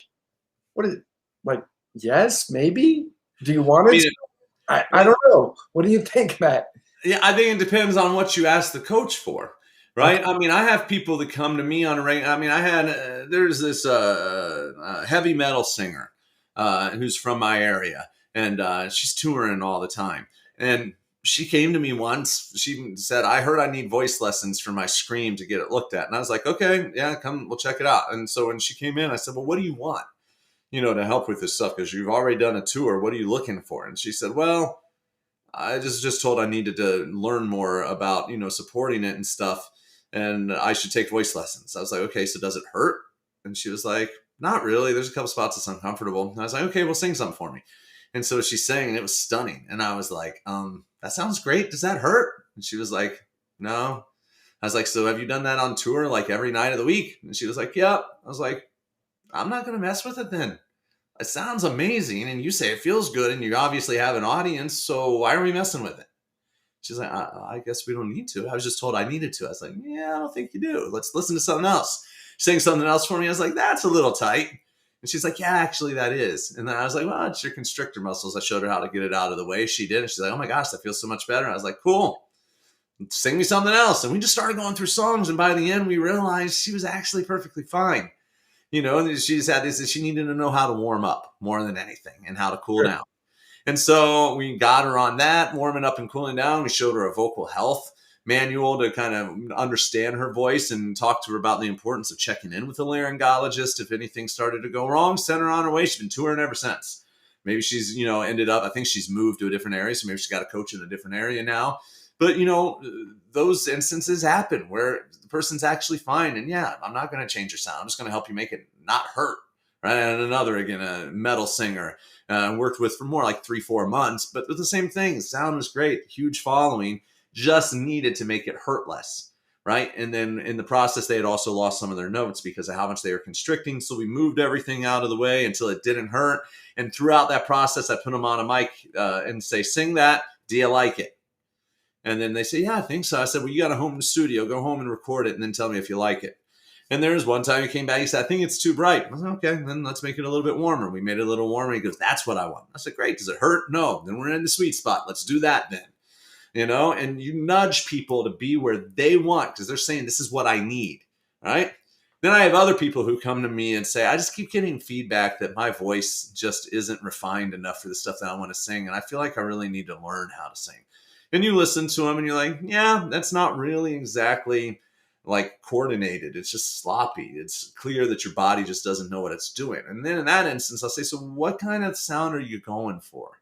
what is it? Like, yes, maybe. Do you want it? I don't know. What do you think, Matt? Yeah, I think it depends on what you ask the coach for, right? I mean, I have people that come to me on a regular. I mean, I had there's this heavy metal singer who's from my area, and she's touring all the time. And she came to me once. She said, "I heard I need voice lessons for my scream to get it looked at." And I was like, "Okay, yeah, come, we'll check it out." And so when she came in, I said, "Well, what do you want, to help with this stuff? Because you've already done a tour. What are you looking for?" And she said, "Well, I just told I needed to learn more about, supporting it and stuff. And I should take voice lessons." I was like, "Okay, so does it hurt?" And she was like, "Not really. There's a couple spots that's uncomfortable." And I was like, "Okay, well, sing something for me." And so she sang, and it was stunning. And I was like, "That sounds great. Does that hurt?" And she was like, "No." I was like, "So have you done that on tour, like every night of the week?" And she was like, "Yep." I was like, "I'm not going to mess with it then. It sounds amazing, and you say it feels good, and you obviously have an audience, so why are we messing with it?" She's like, I guess we don't need to. I was just told I needed to." I was like, "Yeah, I don't think you do. Let's listen to something else." Sing something else for me. I was like, "That's a little tight." And she's like, "Yeah, actually that is." And then I was like, "Well, it's your constrictor muscles." I showed her how to get it out of the way. She did. And she's like, "Oh my gosh, that feels so much better." And I was like, "Cool. Sing me something else." And we just started going through songs. And by the end, we realized she was actually perfectly fine. And she just had this, she needed to know how to warm up more than anything and how to cool down. And so we got her on that, warming up and cooling down. We showed her a vocal health manual to kind of understand her voice and talk to her about the importance of checking in with a laryngologist if anything started to go wrong. Sent her on her way. She's been touring ever since. Maybe she's, ended up, I think she's moved to a different area. So maybe she's got a coach in a different area now. But, those instances happen where the person's actually fine. And yeah, I'm not going to change your sound. I'm just going to help you make it not hurt. Right. And another, again, a metal singer worked with for more like 3-4 months, but with the same thing. Sound was great. Huge following, just needed to make it hurt less. Right. And then in the process, they had also lost some of their notes because of how much they were constricting. So we moved everything out of the way until it didn't hurt. And throughout that process, I put them on a mic and say, "Sing that. Do you like it?" And then they say, "Yeah, I think so." I said, "Well, you got a home studio. Go home and record it and then tell me if you like it." And there was one time he came back. He said, "I think it's too bright." I was like, "Okay, then let's make it a little bit warmer." We made it a little warmer. He goes, "That's what I want." I said, "Great. Does it hurt?" "No." "Then we're in the sweet spot. Let's do that then." And you nudge people to be where they want because they're saying, "This is what I need." Right? Then I have other people who come to me and say, "I just keep getting feedback that my voice just isn't refined enough for the stuff that I want to sing. And I feel like I really need to learn how to sing." And you listen to them and you're like, "Yeah, that's not really exactly like coordinated. It's just sloppy. It's clear that your body just doesn't know what it's doing." And then in that instance, I'll say, "So what kind of sound are you going for?"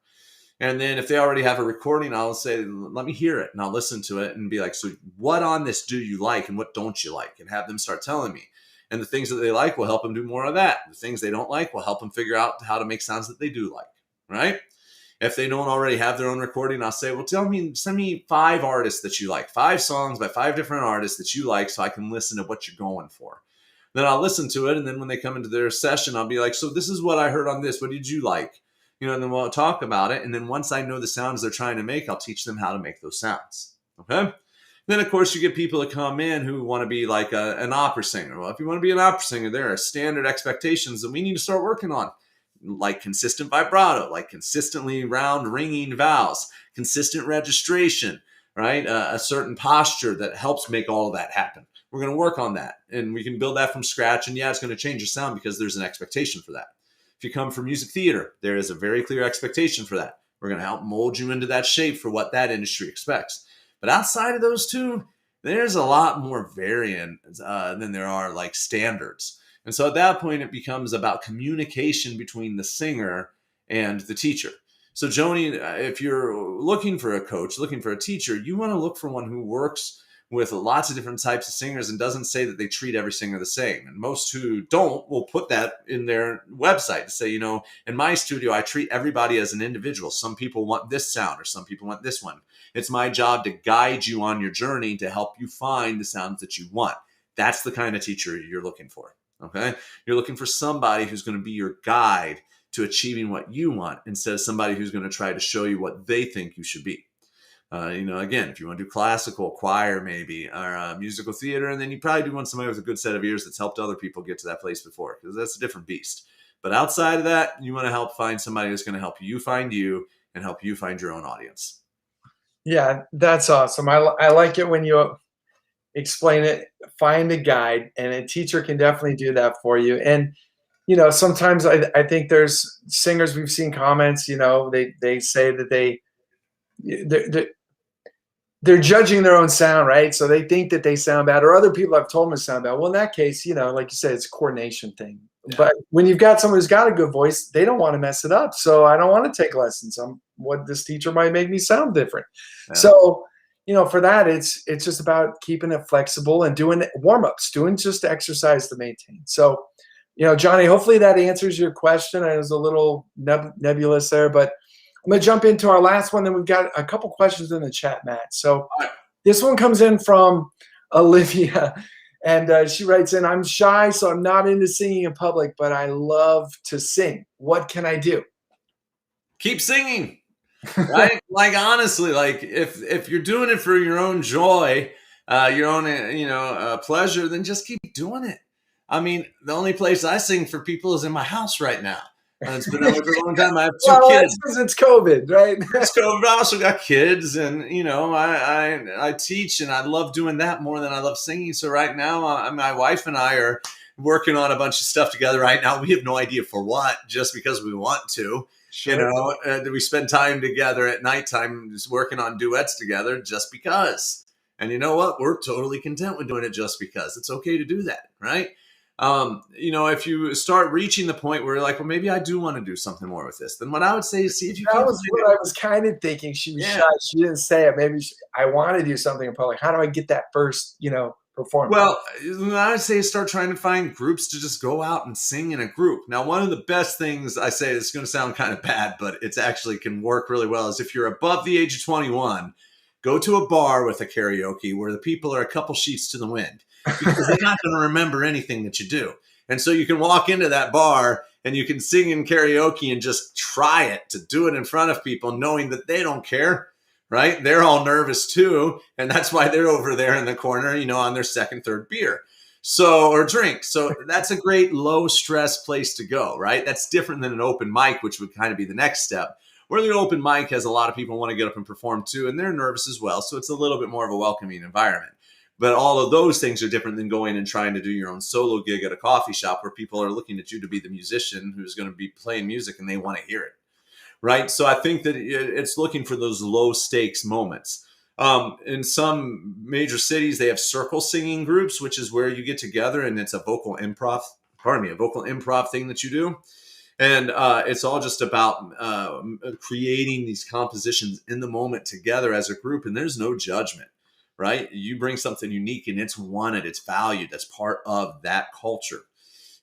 And then if they already have a recording, I'll say, "Let me hear it." And I'll listen to it and be like, "So what on this do you like and what don't you like?" And have them start telling me. And the things that they like will help them do more of that. The things they don't like will help them figure out how to make sounds that they do like. Right? If they don't already have their own recording, I'll say, "Well, send me 5 artists that you like, 5 songs by 5 different artists that you like so I can listen to what you're going for." Then I'll listen to it. And then when they come into their session, I'll be like, "So this is what I heard on this. What did you like?" And then we'll talk about it. And then once I know the sounds they're trying to make, I'll teach them how to make those sounds. Okay. Then, of course, you get people that come in who want to be like an opera singer. Well, if you want to be an opera singer, there are standard expectations that we need to start working on. Like consistent vibrato, like consistently round ringing vowels, consistent registration, right? A certain posture that helps make all of that happen. We're going to work on that and we can build that from scratch. And yeah, it's going to change your sound because there's an expectation for that. If you come from music theater, there is a very clear expectation for that. We're going to help mold you into that shape for what that industry expects. But outside of those two, there's a lot more variant than there are like standards. And so at that point, it becomes about communication between the singer and the teacher. So Joni, if you're looking for a coach, looking for a teacher, you want to look for one who works with lots of different types of singers and doesn't say that they treat every singer the same. And most who don't will put that in their website to say, in my studio, I treat everybody as an individual. Some people want this sound or some people want this one. It's my job to guide you on your journey to help you find the sounds that you want. That's the kind of teacher you're looking for. Okay. You're looking for somebody who's going to be your guide to achieving what you want instead of somebody who's going to try to show you what they think you should be. Again, if you want to do classical, choir, maybe, or musical theater, and then you probably do want somebody with a good set of ears that's helped other people get to that place before, because that's a different beast. But outside of that, you want to help find somebody who's going to help you find you and help you find your own audience. Yeah, that's awesome. I like it when you explain it, find a guide, and a teacher can definitely do that for you. And sometimes I think there's singers, we've seen comments, they say that they're judging their own sound, right? So they think that they sound bad, or other people have told them to sound bad. Well, in that case, like you said, it's a coordination thing. Yeah. But when you've got someone who's got a good voice, they don't want to mess it up. So I don't want to take lessons on what this teacher might make me sound different. Yeah. So, for that, it's just about keeping it flexible and doing warm-ups, doing just exercise to maintain. So, Johnny, hopefully that answers your question. I was a little nebulous there, but I'm going to jump into our last one. Then we've got a couple questions in the chat, Matt. So this one comes in from Olivia, and she writes in, I'm shy, so I'm not into singing in public, but I love to sing. What can I do? Keep singing, right? Like, honestly, like if you're doing it for your own joy, your own, pleasure, then just keep doing it. I mean, the only place I sing for people is in my house right now. It's been over a long time. I have two kids. Because it's COVID, right? It's COVID. I also got kids, and I teach, and I love doing that more than I love singing. So right now, my wife and I are working on a bunch of stuff together right now. We have no idea for what, just because we want to. Sure. We spend time together at nighttime, just working on duets together, just because. And you know what? We're totally content with doing it just because. It's okay to do that, right? If you start reaching the point where you're like, well, maybe I do want to do something more with this, then what I would say is see if you can. That was what I was kind of thinking. She was shy. She didn't say it. Maybe I want to do something in public. How do I get that first, performance? Well, I would say start trying to find groups to just go out and sing in a group. Now, one of the best things I say, it's going to sound kind of bad, but it's actually can work really well, is if you're above the age of 21, go to a bar with a karaoke where the people are a couple sheets to the wind. Because they're not going to remember anything that you do. And so you can walk into that bar and you can sing in karaoke and just try it, to do it in front of people, knowing that they don't care, right? They're all nervous too. And that's why they're over there in the corner, on their second, third beer. Or drink. So that's a great low stress place to go, right? That's different than an open mic, which would kind of be the next step. Where the open mic has a lot of people want to get up and perform too, and they're nervous as well. So it's a little bit more of a welcoming environment. But all of those things are different than going and trying to do your own solo gig at a coffee shop where people are looking at you to be the musician who's going to be playing music and they want to hear it, right? So I think that it's looking for those low stakes moments. In some major cities, they have circle singing groups, which is where you get together and it's a vocal improv thing that you do. And it's all just about creating these compositions in the moment together as a group, and there's no judgment. Right? You bring something unique and it's wanted, it's valued. That's part of that culture.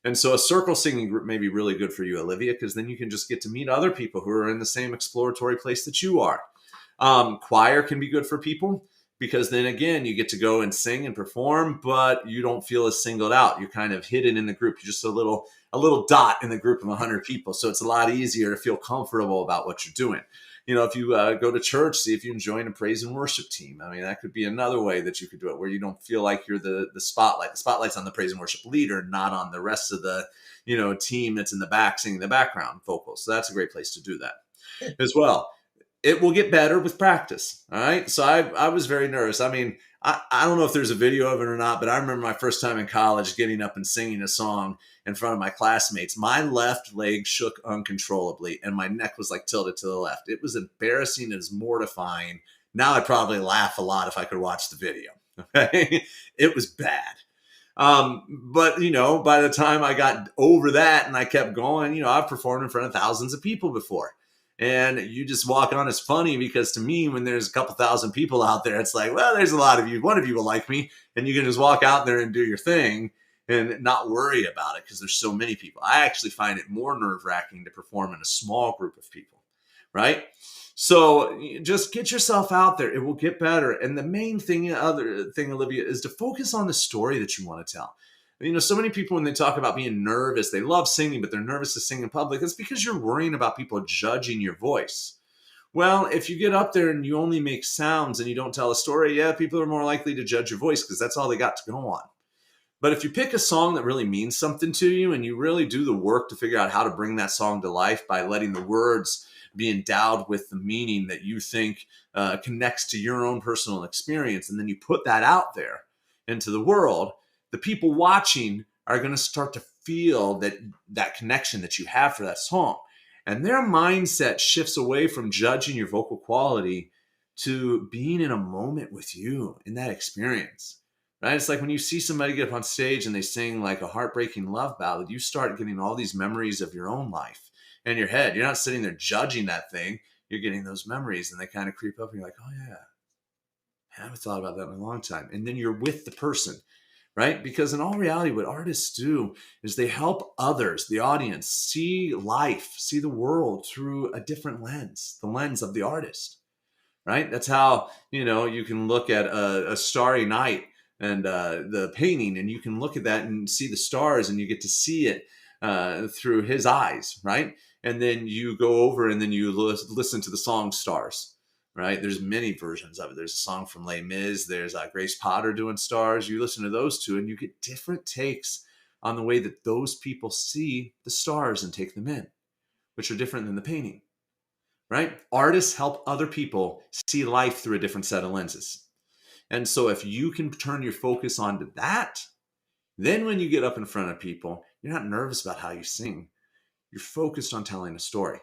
And so a circle singing group may be really good for you, Olivia, because then you can just get to meet other people who are in the same exploratory place that you are. Choir can be good for people because then again, you get to go and sing and perform, but you don't feel as singled out. You're kind of hidden in the group. You're just a little dot in the group of 100 people. So it's a lot easier to feel comfortable about what you're doing. If you go to church, see if you can join a praise and worship team. I mean, that could be another way that you could do it, where you don't feel like you're the spotlight. The spotlight's on the praise and worship leader, not on the rest of the, team that's in the back singing the background vocals. So that's a great place to do that as well. It will get better with practice. All right. So I was very nervous. I mean, I don't know if there's a video of it or not, but I remember my first time in college getting up and singing a song in front of my classmates. My left leg shook uncontrollably and my neck was like tilted to the left. It was embarrassing. It was mortifying. Now I'd probably laugh a lot if I could watch the video. Okay. It was bad. But by the time I got over that and I kept going, I've performed in front of thousands of people before. And you just walk on. It's funny because to me, when there's a couple thousand people out there, it's like, well, there's a lot of you. One of you will like me, and you can just walk out there and do your thing and not worry about it because there's so many people. I actually find it more nerve-wracking to perform in a small group of people, right? So just get yourself out there. It will get better. And the main thing, Olivia, is to focus on the story that you want to tell. So many people, when they talk about being nervous, they love singing, but they're nervous to sing in public. It's because you're worrying about people judging your voice. Well, if you get up there and you only make sounds and you don't tell a story, yeah, people are more likely to judge your voice because that's all they got to go on. But if you pick a song that really means something to you and you really do the work to figure out how to bring that song to life by letting the words be endowed with the meaning that you think connects to your own personal experience, and then you put that out there into the world, the people watching are going to start to feel that connection that you have for that song. And their mindset shifts away from judging your vocal quality to being in a moment with you in that experience, right? It's like when you see somebody get up on stage and they sing like a heartbreaking love ballad, you start getting all these memories of your own life in your head. You're not sitting there judging that thing. You're getting those memories and they kind of creep up and you're like, oh yeah, I haven't thought about that in a long time. And then you're with the person, right? Because in all reality, what artists do is they help others, the audience, see life, see the world through a different lens, the lens of the artist, right? That's how, you can look at a starry night and the painting, and you can look at that and see the stars, and you get to see it through his eyes, right? And then you go over and then you listen to the song Stars, right? There's many versions of it. There's a song from Les Mis. There's Grace Potter doing Stars. You listen to those two and you get different takes on the way that those people see the stars and take them in, which are different than the painting, right? Artists help other people see life through a different set of lenses. And so if you can turn your focus onto that, then when you get up in front of people, you're not nervous about how you sing. You're focused on telling a story.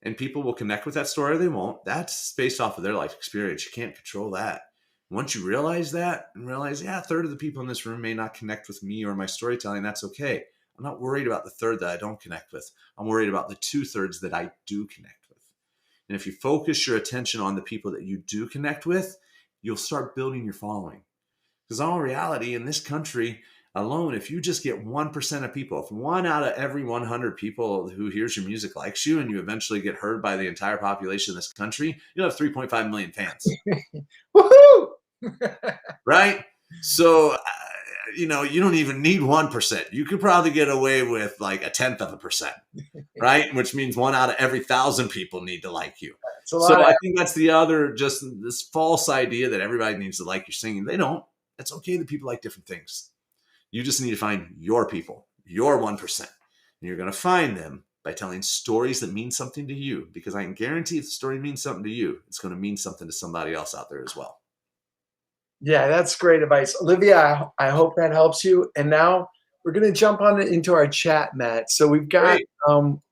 And people will connect with that story or they won't. That's based off of their life experience. You can't control that. Once you realize that and realize, yeah, a third of the people in this room may not connect with me or my storytelling, that's okay. I'm not worried about the third that I don't connect with. I'm worried about the 2/3 that I do connect with. And if you focus your attention on the people that you do connect with, you'll start building your following. Because in all reality, in this country alone, if you just get 1% of people, if 1 out of every 100 people who hears your music likes you, and you eventually get heard by the entire population of this country, you'll have 3.5 million fans. Woohoo! Right? So, you don't even need 1%. You could probably get away with like 1/10%, right? Which means 1 out of every 1,000 people need to like you. So I think that's the other, just this false idea that everybody needs to like your singing. They don't. It's okay that people like different things. You just need to find your people, your 1%. And you're going to find them by telling stories that mean something to you. Because I can guarantee if the story means something to you, it's going to mean something to somebody else out there as well. Yeah, that's great advice. Olivia, I hope that helps you. And now we're going to jump on into our chat, Matt. So we've got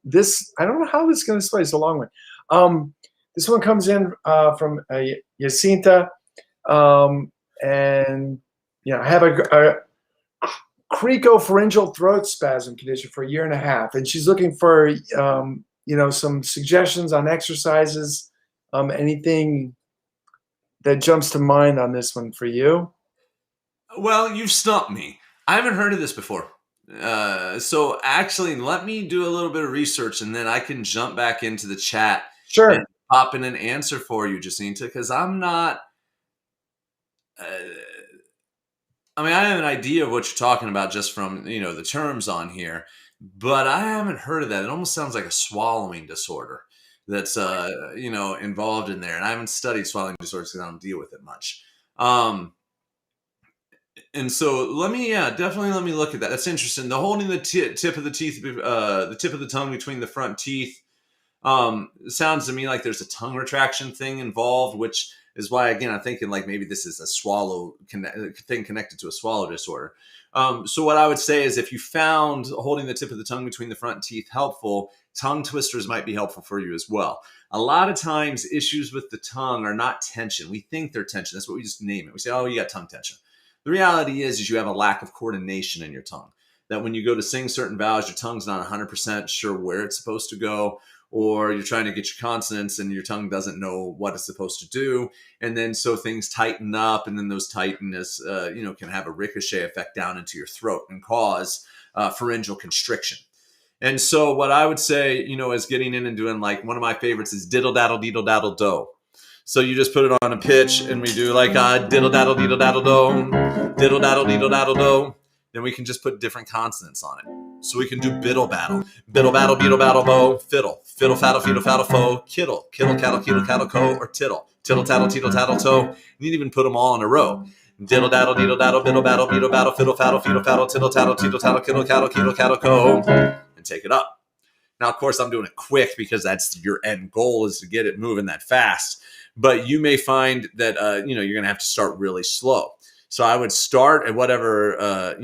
this. I don't know how this is going to play. It's a long one. This one comes in from Jacinta. And, I have a cricopharyngeal throat spasm condition for 1.5 years. And she's looking for, some suggestions on exercises, anything that jumps to mind on this one for you. Well, you've stumped me. I haven't heard of this before. So actually, let me do a little bit of research and then I can jump back into the chat. Sure. And pop in an answer for you, Jacinta, because I'm not... I have an idea of what you're talking about just from, the terms on here, but I haven't heard of that. It almost sounds like a swallowing disorder that's, involved in there. And I haven't studied swallowing disorders because I don't deal with it much. And so let me look at that. That's interesting. The holding the tip of the teeth, the tip of the tongue between the front teeth, sounds to me like there's a tongue retraction thing involved, which is why, again, I'm thinking like maybe this is a swallow thing connected to a swallow disorder. So what I would say is if you found holding the tip of the tongue between the front teeth helpful, tongue twisters might be helpful for you as well. A lot of times issues with the tongue are not tension. We think they're tension. That's what we just name it. We say, oh, you got tongue tension. The reality is you have a lack of coordination in your tongue. That when you go to sing certain vowels, your tongue's not 100% sure where it's supposed to go, or you're trying to get your consonants and your tongue doesn't know what it's supposed to do. And then so things tighten up, and then those tightness, can have a ricochet effect down into your throat and cause pharyngeal constriction. And so what I would say, is getting in and doing, like, one of my favorites is diddle daddle deedle daddle do. So you just put it on a pitch and we do like a diddle daddle deedle daddle do, diddle daddle deedle daddle do. Then we can just put different consonants on it. So we can do biddle battle, beetle battle bow, fiddle, fiddle faddle, feedle faddle foe, kittle, kittle cattle, kettle cattle co, or tittle, tittle tattle, teetle tattle toe. You can even put them all in a row. Diddle daddle deedle daddle, biddle battle, beetle battle, fiddle faddle, feedle faddle, tittle tattle, teetle tattle, kittle cattle, kettle cattle co, and take it up. Now, of course, I'm doing it quick because that's your end goal, is to get it moving that fast. But you may find that, you're going to have to start really slow. So I would start at whatever,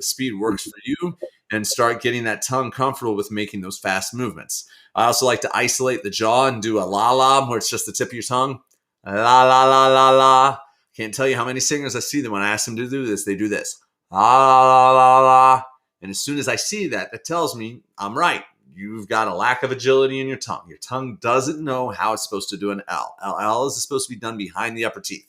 speed works for you, and start getting that tongue comfortable with making those fast movements. I also like to isolate the jaw and do a la la, where it's just the tip of your tongue. La la la la la. Can't tell you how many singers I see that when I ask them to do this, they do this. La la la la. And as soon as I see that, that tells me I'm right. You've got a lack of agility in your tongue. Your tongue doesn't know how it's supposed to do an L. L is supposed to be done behind the upper teeth.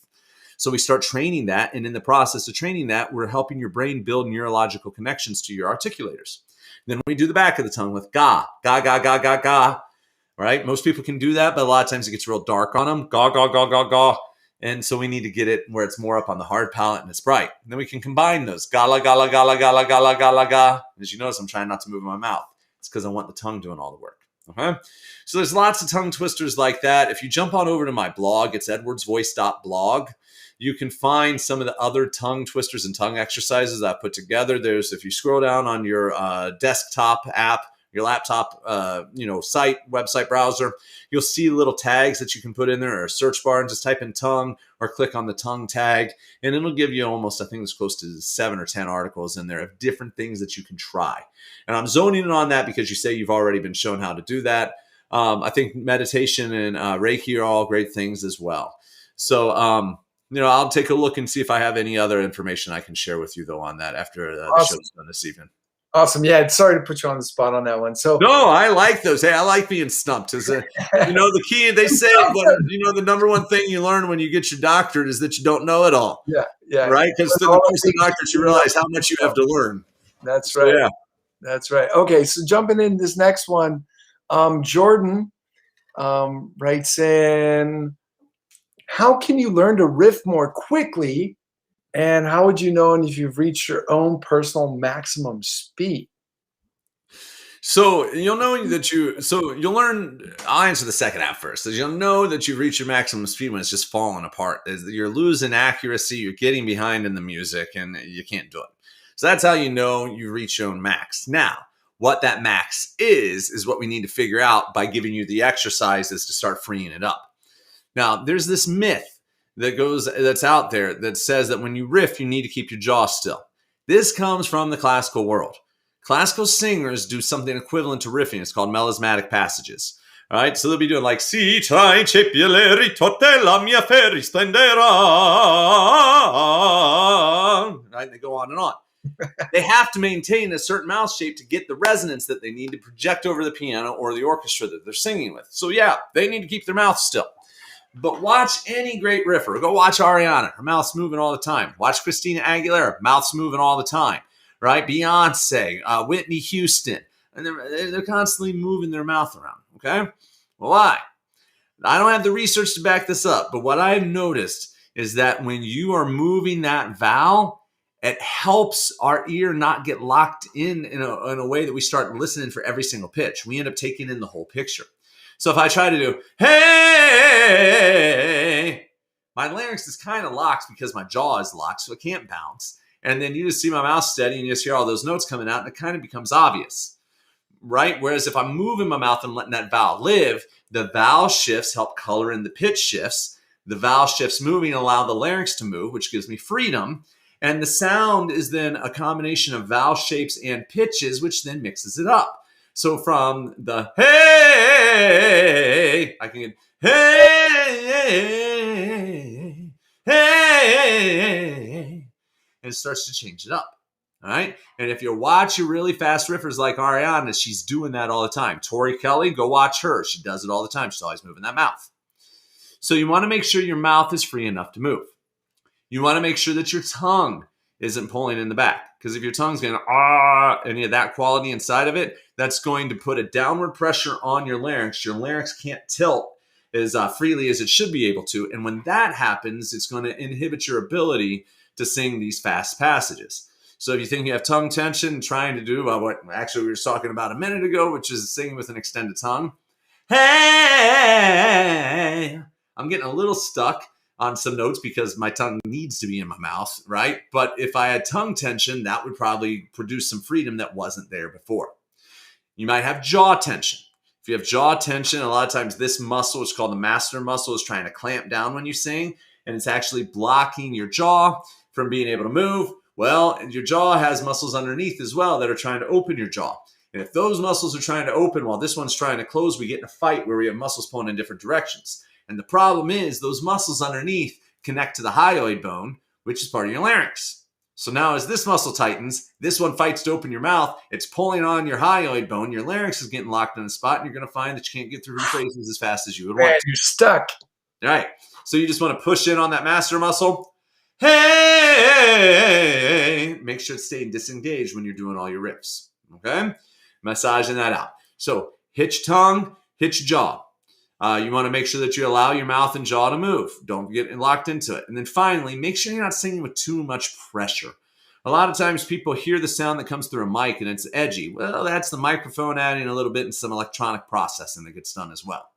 So we start training that, and in the process of training that, we're helping your brain build neurological connections to your articulators. Then we do the back of the tongue with ga, ga, ga, ga, ga, ga. Right? Most people can do that, but a lot of times it gets real dark on them. Ga, ga, ga, ga, ga. And so we need to get it where it's more up on the hard palate and it's bright. And then we can combine those. Gala, gala, gala, gala, gala, gala, ga. As you notice, I'm trying not to move my mouth. It's because I want the tongue doing all the work. Okay? So there's lots of tongue twisters like that. If you jump on over to my blog, it's edwardsvoice.blog. You can find some of the other tongue twisters and tongue exercises I put together. There's, if you scroll down on your desktop app, your laptop, website browser, you'll see little tags that you can put in there, or a search bar, and just type in tongue or click on the tongue tag. And it'll give you almost, I think it's close to 7 or 10 articles in there of different things that you can try. And I'm zoning in on that because you say you've already been shown how to do that. I think meditation and Reiki are all great things as well. So, I'll take a look and see if I have any other information I can share with you, though, on that after the show's done this evening. Awesome. Yeah, sorry to put you on the spot on that one. So no, I like those. Hey, I like being stumped. The key, they say, the number one thing you learn when you get your doctorate is that you don't know it all. Yeah. Right? Because through the course of the doctorate, you realize how much you have to learn. That's right. So, yeah. That's right. Okay, so jumping in this next one, Jordan writes in, how can you learn to riff more quickly? And how would you know if you've reached your own personal maximum speed? So you'll know you'll learn, I'll answer the second half first. You'll know that you've reached your maximum speed when it's just falling apart. You're losing accuracy, you're getting behind in the music, and you can't do it. So that's how you know you reach your own max. Now, what that max is what we need to figure out by giving you the exercises to start freeing it up. Now, there's this myth that's out there that says that when you riff, you need to keep your jaw still. This comes from the classical world. Classical singers do something equivalent to riffing. It's called melismatic passages. All right, so they'll be doing like si trai cepileri totte la mia ferri splendera. Right, they go on and on. They have to maintain a certain mouth shape to get the resonance that they need to project over the piano or the orchestra that they're singing with. So yeah, they need to keep their mouth still. But watch any great riffer. Go watch Ariana. Her mouth's moving all the time. Watch Christina Aguilera. Mouth's moving all the time. Right? Beyonce, Whitney Houston. And they're constantly moving their mouth around. Okay? Well, why? I don't have the research to back this up. But what I've noticed is that when you are moving that vowel, it helps our ear not get locked in a way that we start listening for every single pitch. We end up taking in the whole picture. So if I try to do, hey, my larynx is kind of locked because my jaw is locked, so it can't bounce. And then you just see my mouth steady and you just hear all those notes coming out, and it kind of becomes obvious, right? Whereas if I'm moving my mouth and letting that vowel live, the vowel shifts help color in the pitch shifts. The vowel shifts moving allow the larynx to move, which gives me freedom. And the sound is then a combination of vowel shapes and pitches, which then mixes it up. So from the hey, I can get hey, hey, and it starts to change it up. All right. And if you watch your really fast riffers like Ariana, she's doing that all the time. Tori Kelly, go watch her. She does it all the time. She's always moving that mouth. So you want to make sure your mouth is free enough to move. You want to make sure that your tongue isn't pulling in the back. Because if your tongue's going any of that quality inside of it, that's going to put a downward pressure on your larynx. Your larynx can't tilt as freely as it should be able to. And when that happens, it's going to inhibit your ability to sing these fast passages. So if you think you have tongue tension, trying to do what actually we were talking about a minute ago, which is singing with an extended tongue. Hey, I'm getting a little stuck on some notes because my tongue needs to be in my mouth, right? But if I had tongue tension, that would probably produce some freedom that wasn't there before. You might have jaw tension. If you have jaw tension, a lot of times this muscle, which is called the masseter muscle, is trying to clamp down when you sing, and it's actually blocking your jaw from being able to move. Well, your jaw has muscles underneath as well that are trying to open your jaw. And if those muscles are trying to open while this one's trying to close, we get in a fight where we have muscles pulling in different directions. And the problem is those muscles underneath connect to the hyoid bone, which is part of your larynx. So now as this muscle tightens, this one fights to open your mouth. It's pulling on your hyoid bone. Your larynx is getting locked in a spot, and you're going to find that you can't get through phrases as fast as you would want. Man, you're stuck. All right. So you just want to push in on that masseter muscle. Hey, make sure it's staying disengaged when you're doing all your riffs. Okay? Massaging that out. So hitch tongue, hitch jaw. You want to make sure that you allow your mouth and jaw to move. Don't get locked into it. And then finally, make sure you're not singing with too much pressure. A lot of times people hear the sound that comes through a mic and it's edgy. Well, that's the microphone adding a little bit and some electronic processing that gets done as well.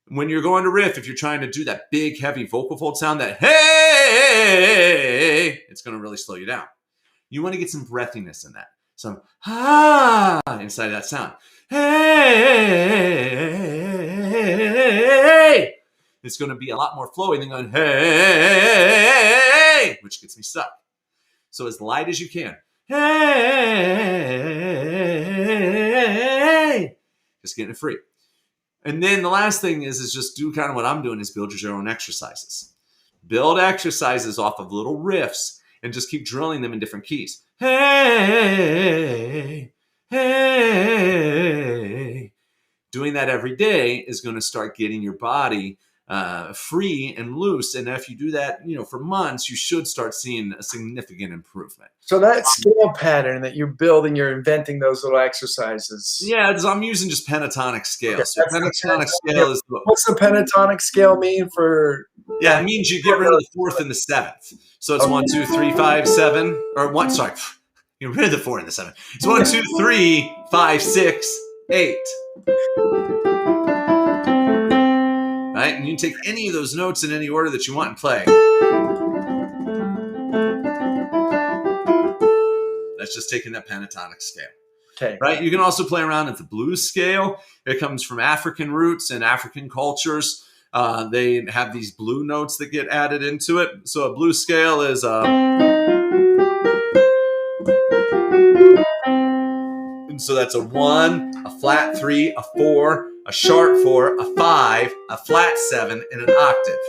When you're going to riff, if you're trying to do that big, heavy vocal fold sound, that hey, it's going to really slow you down. You want to get some breathiness in that. Some inside of that sound. Hey, it's going to be a lot more flowy than going hey, which gets me stuck. So as light as you can. Hey, just getting it free. And then the last thing is just do kind of what I'm doing is build your own exercises. Build exercises off of little riffs and just keep drilling them in different keys. Hey, hey. Doing that every day is going to start getting your body free and loose. And if you do that, for months, you should start seeing a significant improvement. So that scale pattern that you're building, you're inventing those little exercises. Yeah, I'm using just pentatonic scale. Okay, so pentatonic scale is what's the pentatonic scale mean for? Yeah, it means you get rid of the fourth and the seventh. So it's 1, 2, 3, 5, 7, or one. Sorry, you're rid of the 4 and the 7. It's 1, 2, 3, 5, 6, 8. Right, and you can take any of those notes in any order that you want and play. That's just taking that pentatonic scale. Okay. Right. You can also play around at the blues scale. It comes from African roots and African cultures. They have these blue notes that get added into it. So a blues scale is and so that's a 1, a flat 3, a 4, a sharp 4, a 5, a flat 7, and an octave.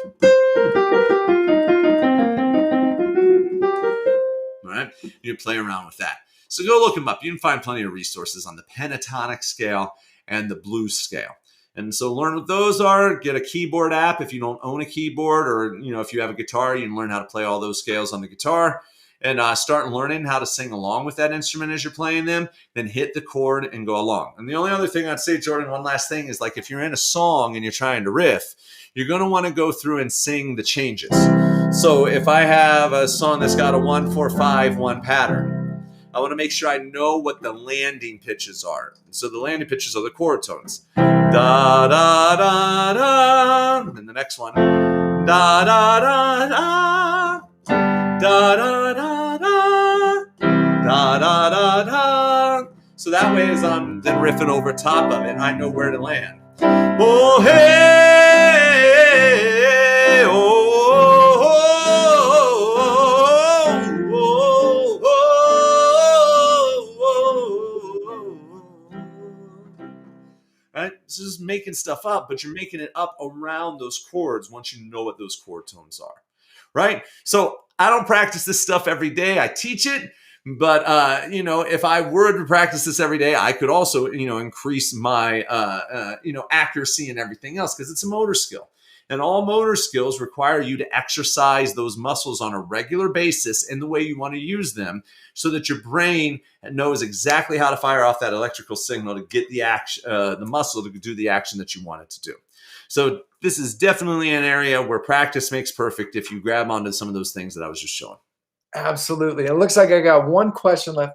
All right, you play around with that. So go look them up. You can find plenty of resources on the pentatonic scale and the blues scale. And so learn what those are. Get a keyboard app if you don't own a keyboard, or if you have a guitar, you can learn how to play all those scales on the guitar. And start learning how to sing along with that instrument as you're playing them. Then hit the chord and go along. And the only other thing I'd say, Jordan, one last thing is, like, if you're in a song and you're trying to riff, you're going to want to go through and sing the changes. So if I have a song that's got a 1, 4, 5, 1 pattern, I want to make sure I know what the landing pitches are. So the landing pitches are the chord tones. Da, da, da, da. And the next one. Da, da, da, da. Da, da, da, da. Da, da, da, da. So that way, as I'm then riffing over top of it, I know where to land. Oh, hey, oh, oh, oh, right? This is making stuff up, but you're making it up around those chords once you know what those chord tones are, right? So I don't practice this stuff every day. I teach it, But if I were to practice this every day, I could also increase my accuracy and everything else, because it's a motor skill. And all motor skills require you to exercise those muscles on a regular basis in the way you want to use them, so that your brain knows exactly how to fire off that electrical signal to get the action, the muscle to do the action that you want it to do. So this is definitely an area where practice makes perfect if you grab onto some of those things that I was just showing. Absolutely. It looks like I got one question left.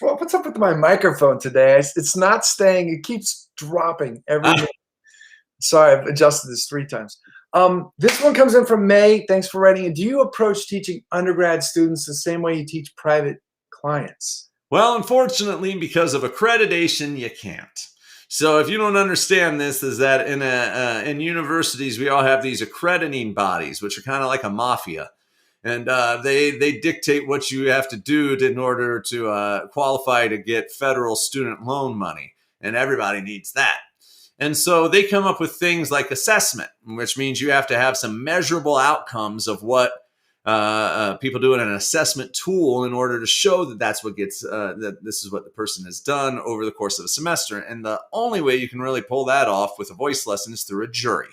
What's up with my microphone today? It's not staying. It keeps dropping every minute. Sorry, I've adjusted this 3 times. This one comes in from May. Thanks for writing it. Do you approach teaching undergrad students the same way you teach private clients? Well, unfortunately, because of accreditation, you can't. So if you don't understand this, is that in universities, we all have these accrediting bodies, which are kind of like a mafia. And they dictate what you have to do in order to qualify to get federal student loan money. And everybody needs that. And so they come up with things like assessment, which means you have to have some measurable outcomes of what people do in an assessment tool in order to show that that's what gets, that this is what the person has done over the course of a semester. And the only way you can really pull that off with a voice lesson is through a jury.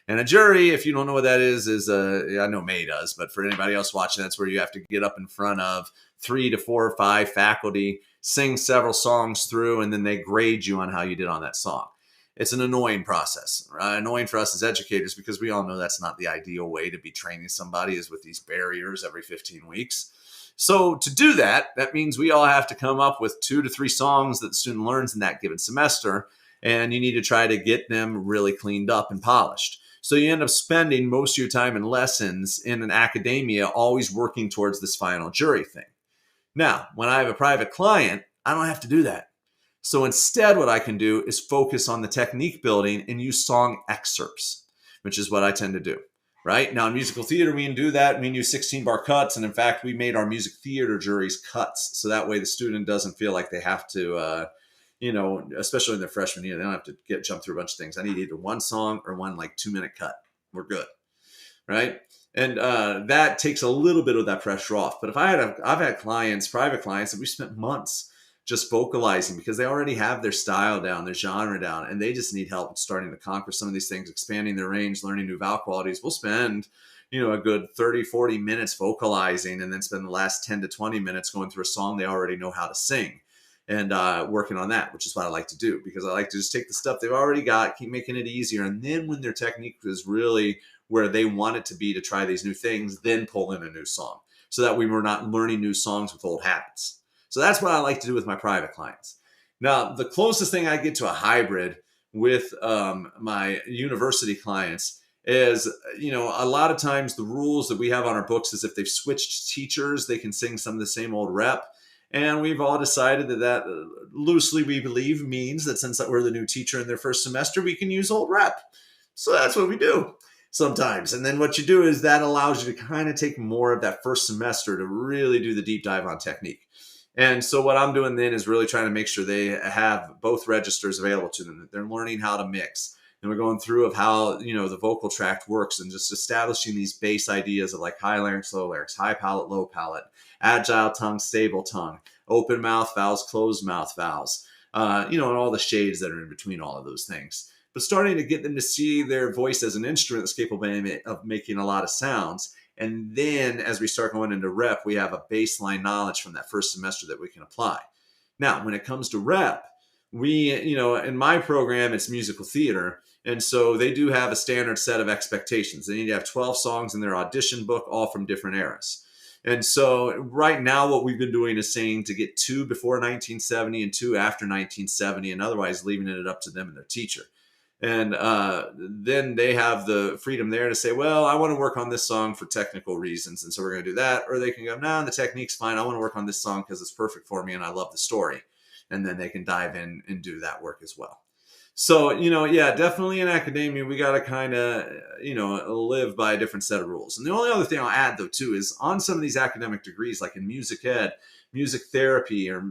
And a jury, if you don't know what that is I know May does, but for anybody else watching, that's where you have to get up in front of 3 to 4 or 5 faculty, sing several songs through, and then they grade you on how you did on that song. It's an annoying process, right? Annoying for us as educators, because we all know that's not the ideal way to be training somebody, is with these barriers every 15 weeks. So to do that, that means we all have to come up with 2 to 3 songs that the student learns in that given semester, and you need to try to get them really cleaned up and polished. So you end up spending most of your time in lessons in an academia always working towards this final jury thing. Now, when I have a private client, I don't have to do that. So instead, what I can do is focus on the technique building and use song excerpts, which is what I tend to do. Right now in musical theater, we can do that. We can use 16-bar cuts. And in fact, we made our music theater juries cuts. So that way the student doesn't feel like they have to, especially in their freshman year, they don't have to jump through a bunch of things. I need either one song or one 2-minute cut. We're good. Right. And that takes a little bit of that pressure off. But if I've had clients, private clients, that we spent months just vocalizing because they already have their style down, their genre down, and they just need help starting to conquer some of these things, expanding their range, learning new vowel qualities. We'll spend, a good 30, 40 minutes vocalizing, and then spend the last 10 to 20 minutes going through a song they already know how to sing and working on that, which is what I like to do, because I like to just take the stuff they've already got, keep making it easier. And then when their technique is really where they want it to be to try these new things, then pull in a new song, so that we were not learning new songs with old habits. So that's what I like to do with my private clients. Now, the closest thing I get to a hybrid with my university clients is, a lot of times the rules that we have on our books is if they've switched teachers, they can sing some of the same old rep. And we've all decided that loosely, we believe, means that since we're the new teacher in their first semester, we can use old rep. So that's what we do sometimes. And then what you do is that allows you to kind of take more of that first semester to really do the deep dive on technique. And so what I'm doing then is really trying to make sure they have both registers available to them, that they're learning how to mix. And we're going through of how, the vocal tract works, and just establishing these base ideas of like high larynx, low larynx, high palate, low palate, agile tongue, stable tongue, open mouth vowels, closed mouth vowels, and all the shades that are in between all of those things. But starting to get them to see their voice as an instrument that's capable of making a lot of sounds. And then as we start going into rep, we have a baseline knowledge from that first semester that we can apply. Now, when it comes to rep, we, in my program, it's musical theater. And so they do have a standard set of expectations. They need to have 12 songs in their audition book, all from different eras. And so right now what we've been doing is saying to get 2 before 1970 and 2 after 1970, and otherwise leaving it up to them and their teacher. And then they have the freedom there to say, well, I want to work on this song for technical reasons, and so we're going to do that. Or they can go, no, the technique's fine. I want to work on this song because it's perfect for me and I love the story. And then they can dive in and do that work as well. So, definitely in academia, we got to kind of, live by a different set of rules. And the only other thing I'll add, though, too, is on some of these academic degrees, like in music ed, music therapy, or,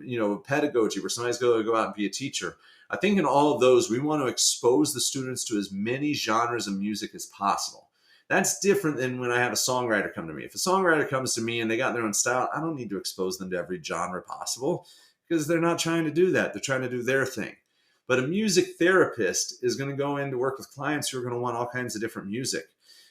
pedagogy, where somebody's going to go out and be a teacher. I think in all of those, we want to expose the students to as many genres of music as possible. That's different than when I have a songwriter come to me. If a songwriter comes to me and they got their own style, I don't need to expose them to every genre possible because they're not trying to do that. They're trying to do their thing. But a music therapist is going to go in to work with clients who are going to want all kinds of different music.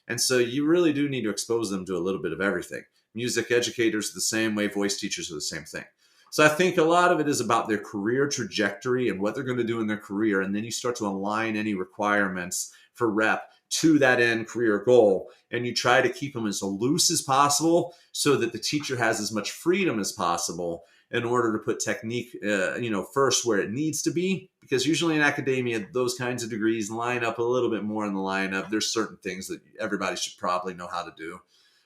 And so you really do need to expose them to a little bit of everything. Music educators are the same way, voice teachers are the same thing. So I think a lot of it is about their career trajectory and what they're going to do in their career. And then you start to align any requirements for rep to that end career goal. And you try to keep them as loose as possible so that the teacher has as much freedom as possible in order to put technique, first where it needs to be. Because usually in academia, those kinds of degrees line up a little bit more in the lineup. There's certain things that everybody should probably know how to do,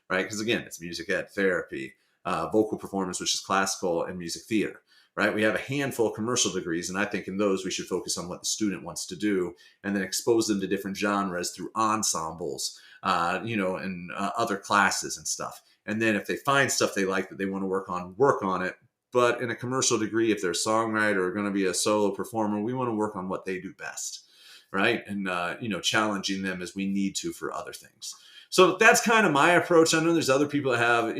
right? Because again, it's music ed, therapy, vocal performance, which is classical, and music theater, right? We have a handful of commercial degrees, and I think in those we should focus on what the student wants to do and then expose them to different genres through ensembles, and other classes and stuff. And then if they find stuff they like that they want to work on it. But in a commercial degree, if they're a songwriter or going to be a solo performer, we want to work on what they do best, right? And, challenging them as we need to for other things. So that's kind of my approach. I know there's other people that have,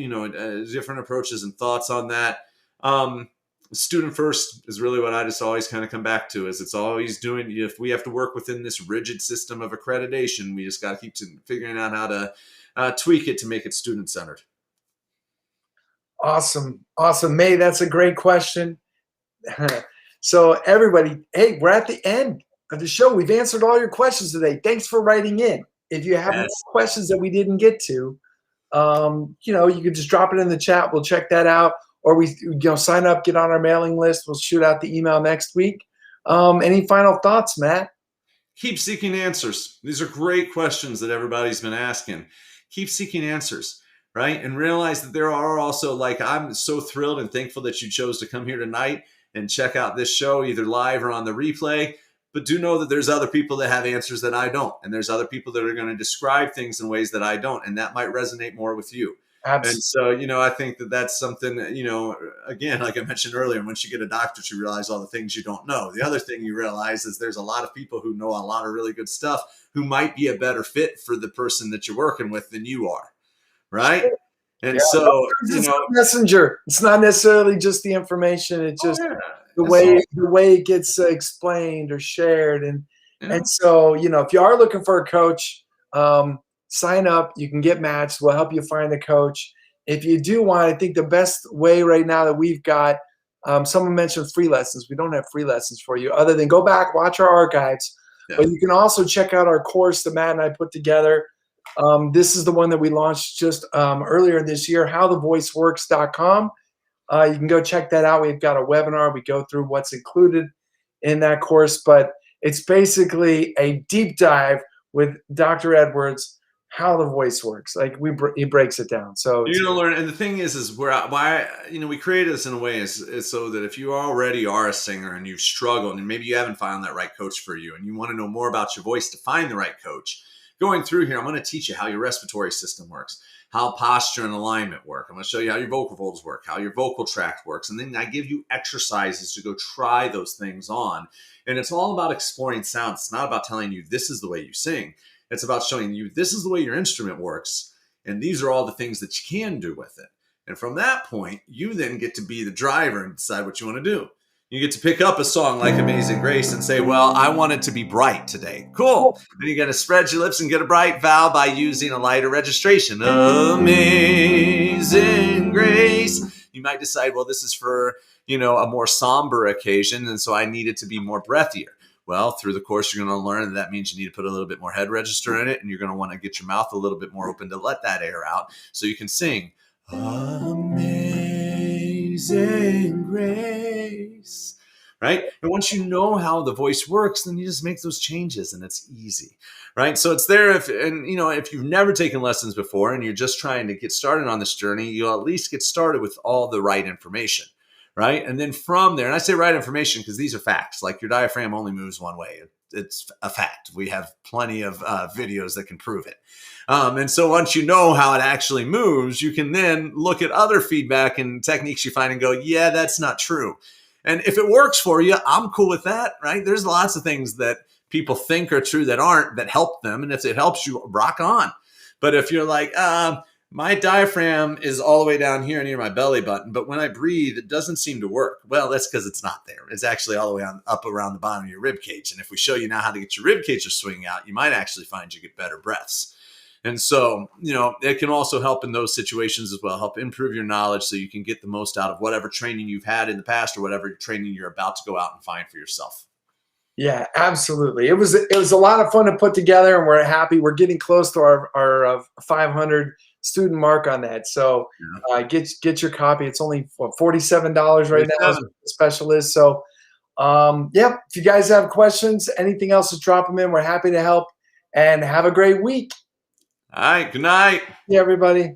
different approaches and thoughts on that. Student first is really what I just always kind of come back to, is it's always doing, if we have to work within this rigid system of accreditation, we just got to keep figuring out how to tweak it to make it student-centered. Awesome. May, that's a great question. So everybody, hey, we're at the end of the show. We've answered all your questions today. Thanks for writing in. If you have more questions that we didn't get to, you can just drop it in the chat. We'll check that out. Or sign up, get on our mailing list. We'll shoot out the email next week. Any final thoughts, Matt? Keep seeking answers. These are great questions that everybody's been asking. Keep seeking answers. Right? And realize that there are also, I'm so thrilled and thankful that you chose to come here tonight and check out this show, either live or on the replay. But do know that there's other people that have answers that I don't. And there's other people that are going to describe things in ways that I don't. And that might resonate more with you. Absolutely. And so, I think that that's something, again, like I mentioned earlier, once you get a doctorate, you realize all the things you don't know. The other thing you realize is there's a lot of people who know a lot of really good stuff who might be a better fit for the person that you're working with than you are. Right. And so, it's messenger. It's not necessarily just the information. It's just the way it gets explained or shared. And so, if you are looking for a coach, sign up. You can get matched. We'll help you find a coach. If you do want, I think the best way right now that we've got, someone mentioned free lessons. We don't have free lessons for you other than go back, watch our archives. Yeah. But you can also check out our course that Matt and I put together. This is the one that we launched just earlier this year, howthevoiceworks.com. You can go check that out. We've got a webinar. We go through what's included in that course, but it's basically a deep dive with Dr. Edwards, how the voice works. He breaks it down. So you're going to learn. And the thing is why we created this in a way is so that if you already are a singer and you've struggled and maybe you haven't found that right coach for you and you want to know more about your voice to find the right coach, going through here, I'm going to teach you how your respiratory system works, how posture and alignment work. I'm going to show you how your vocal folds work, how your vocal tract works. And then I give you exercises to go try those things on. And it's all about exploring sound. It's not about telling you this is the way you sing. It's about showing you this is the way your instrument works. And these are all the things that you can do with it. And from that point, you then get to be the driver and decide what you want to do. You get to pick up a song like Amazing Grace and say, well, I want it to be bright today. Cool. Then you got to spread your lips and get a bright vowel by using a lighter registration. Amazing Grace. You might decide, well, this is for, a more somber occasion. And so I need it to be more breathier. Well, through the course, you're going to learn that means you need to put a little bit more head register in it. And you're going to want to get your mouth a little bit more open to let that air out so you can sing Amazing Grace. Right? And once you know how the voice works, then you just make those changes and it's easy. Right? So it's there if you've never taken lessons before and you're just trying to get started on this journey, you'll at least get started with all the right information. Right? And then from there, and I say right information because these are facts, like your diaphragm only moves one way. It's a fact. We have plenty of videos that can prove it. And so once you know how it actually moves, you can then look at other feedback and techniques you find and go, yeah, that's not true. And if it works for you, I'm cool with that, right? There's lots of things that people think are true that aren't, that help them. And if it helps you, rock on. But if you're like, my diaphragm is all the way down here near my belly button, but when I breathe, it doesn't seem to work. Well, that's because it's not there. It's actually all the way up around the bottom of your rib cage. And if we show you now how to get your rib cage to swing out, you might actually find you get better breaths. And so, it can also help in those situations as well, help improve your knowledge so you can get the most out of whatever training you've had in the past or whatever training you're about to go out and find for yourself. Yeah, absolutely. It was a lot of fun to put together, and we're happy. We're getting close to our 500 student mark on that. So get your copy. It's only $47 right now as a specialist. So if you guys have questions, anything else, just drop them in. We're happy to help. And have a great week. All right. Good night. Yeah, everybody.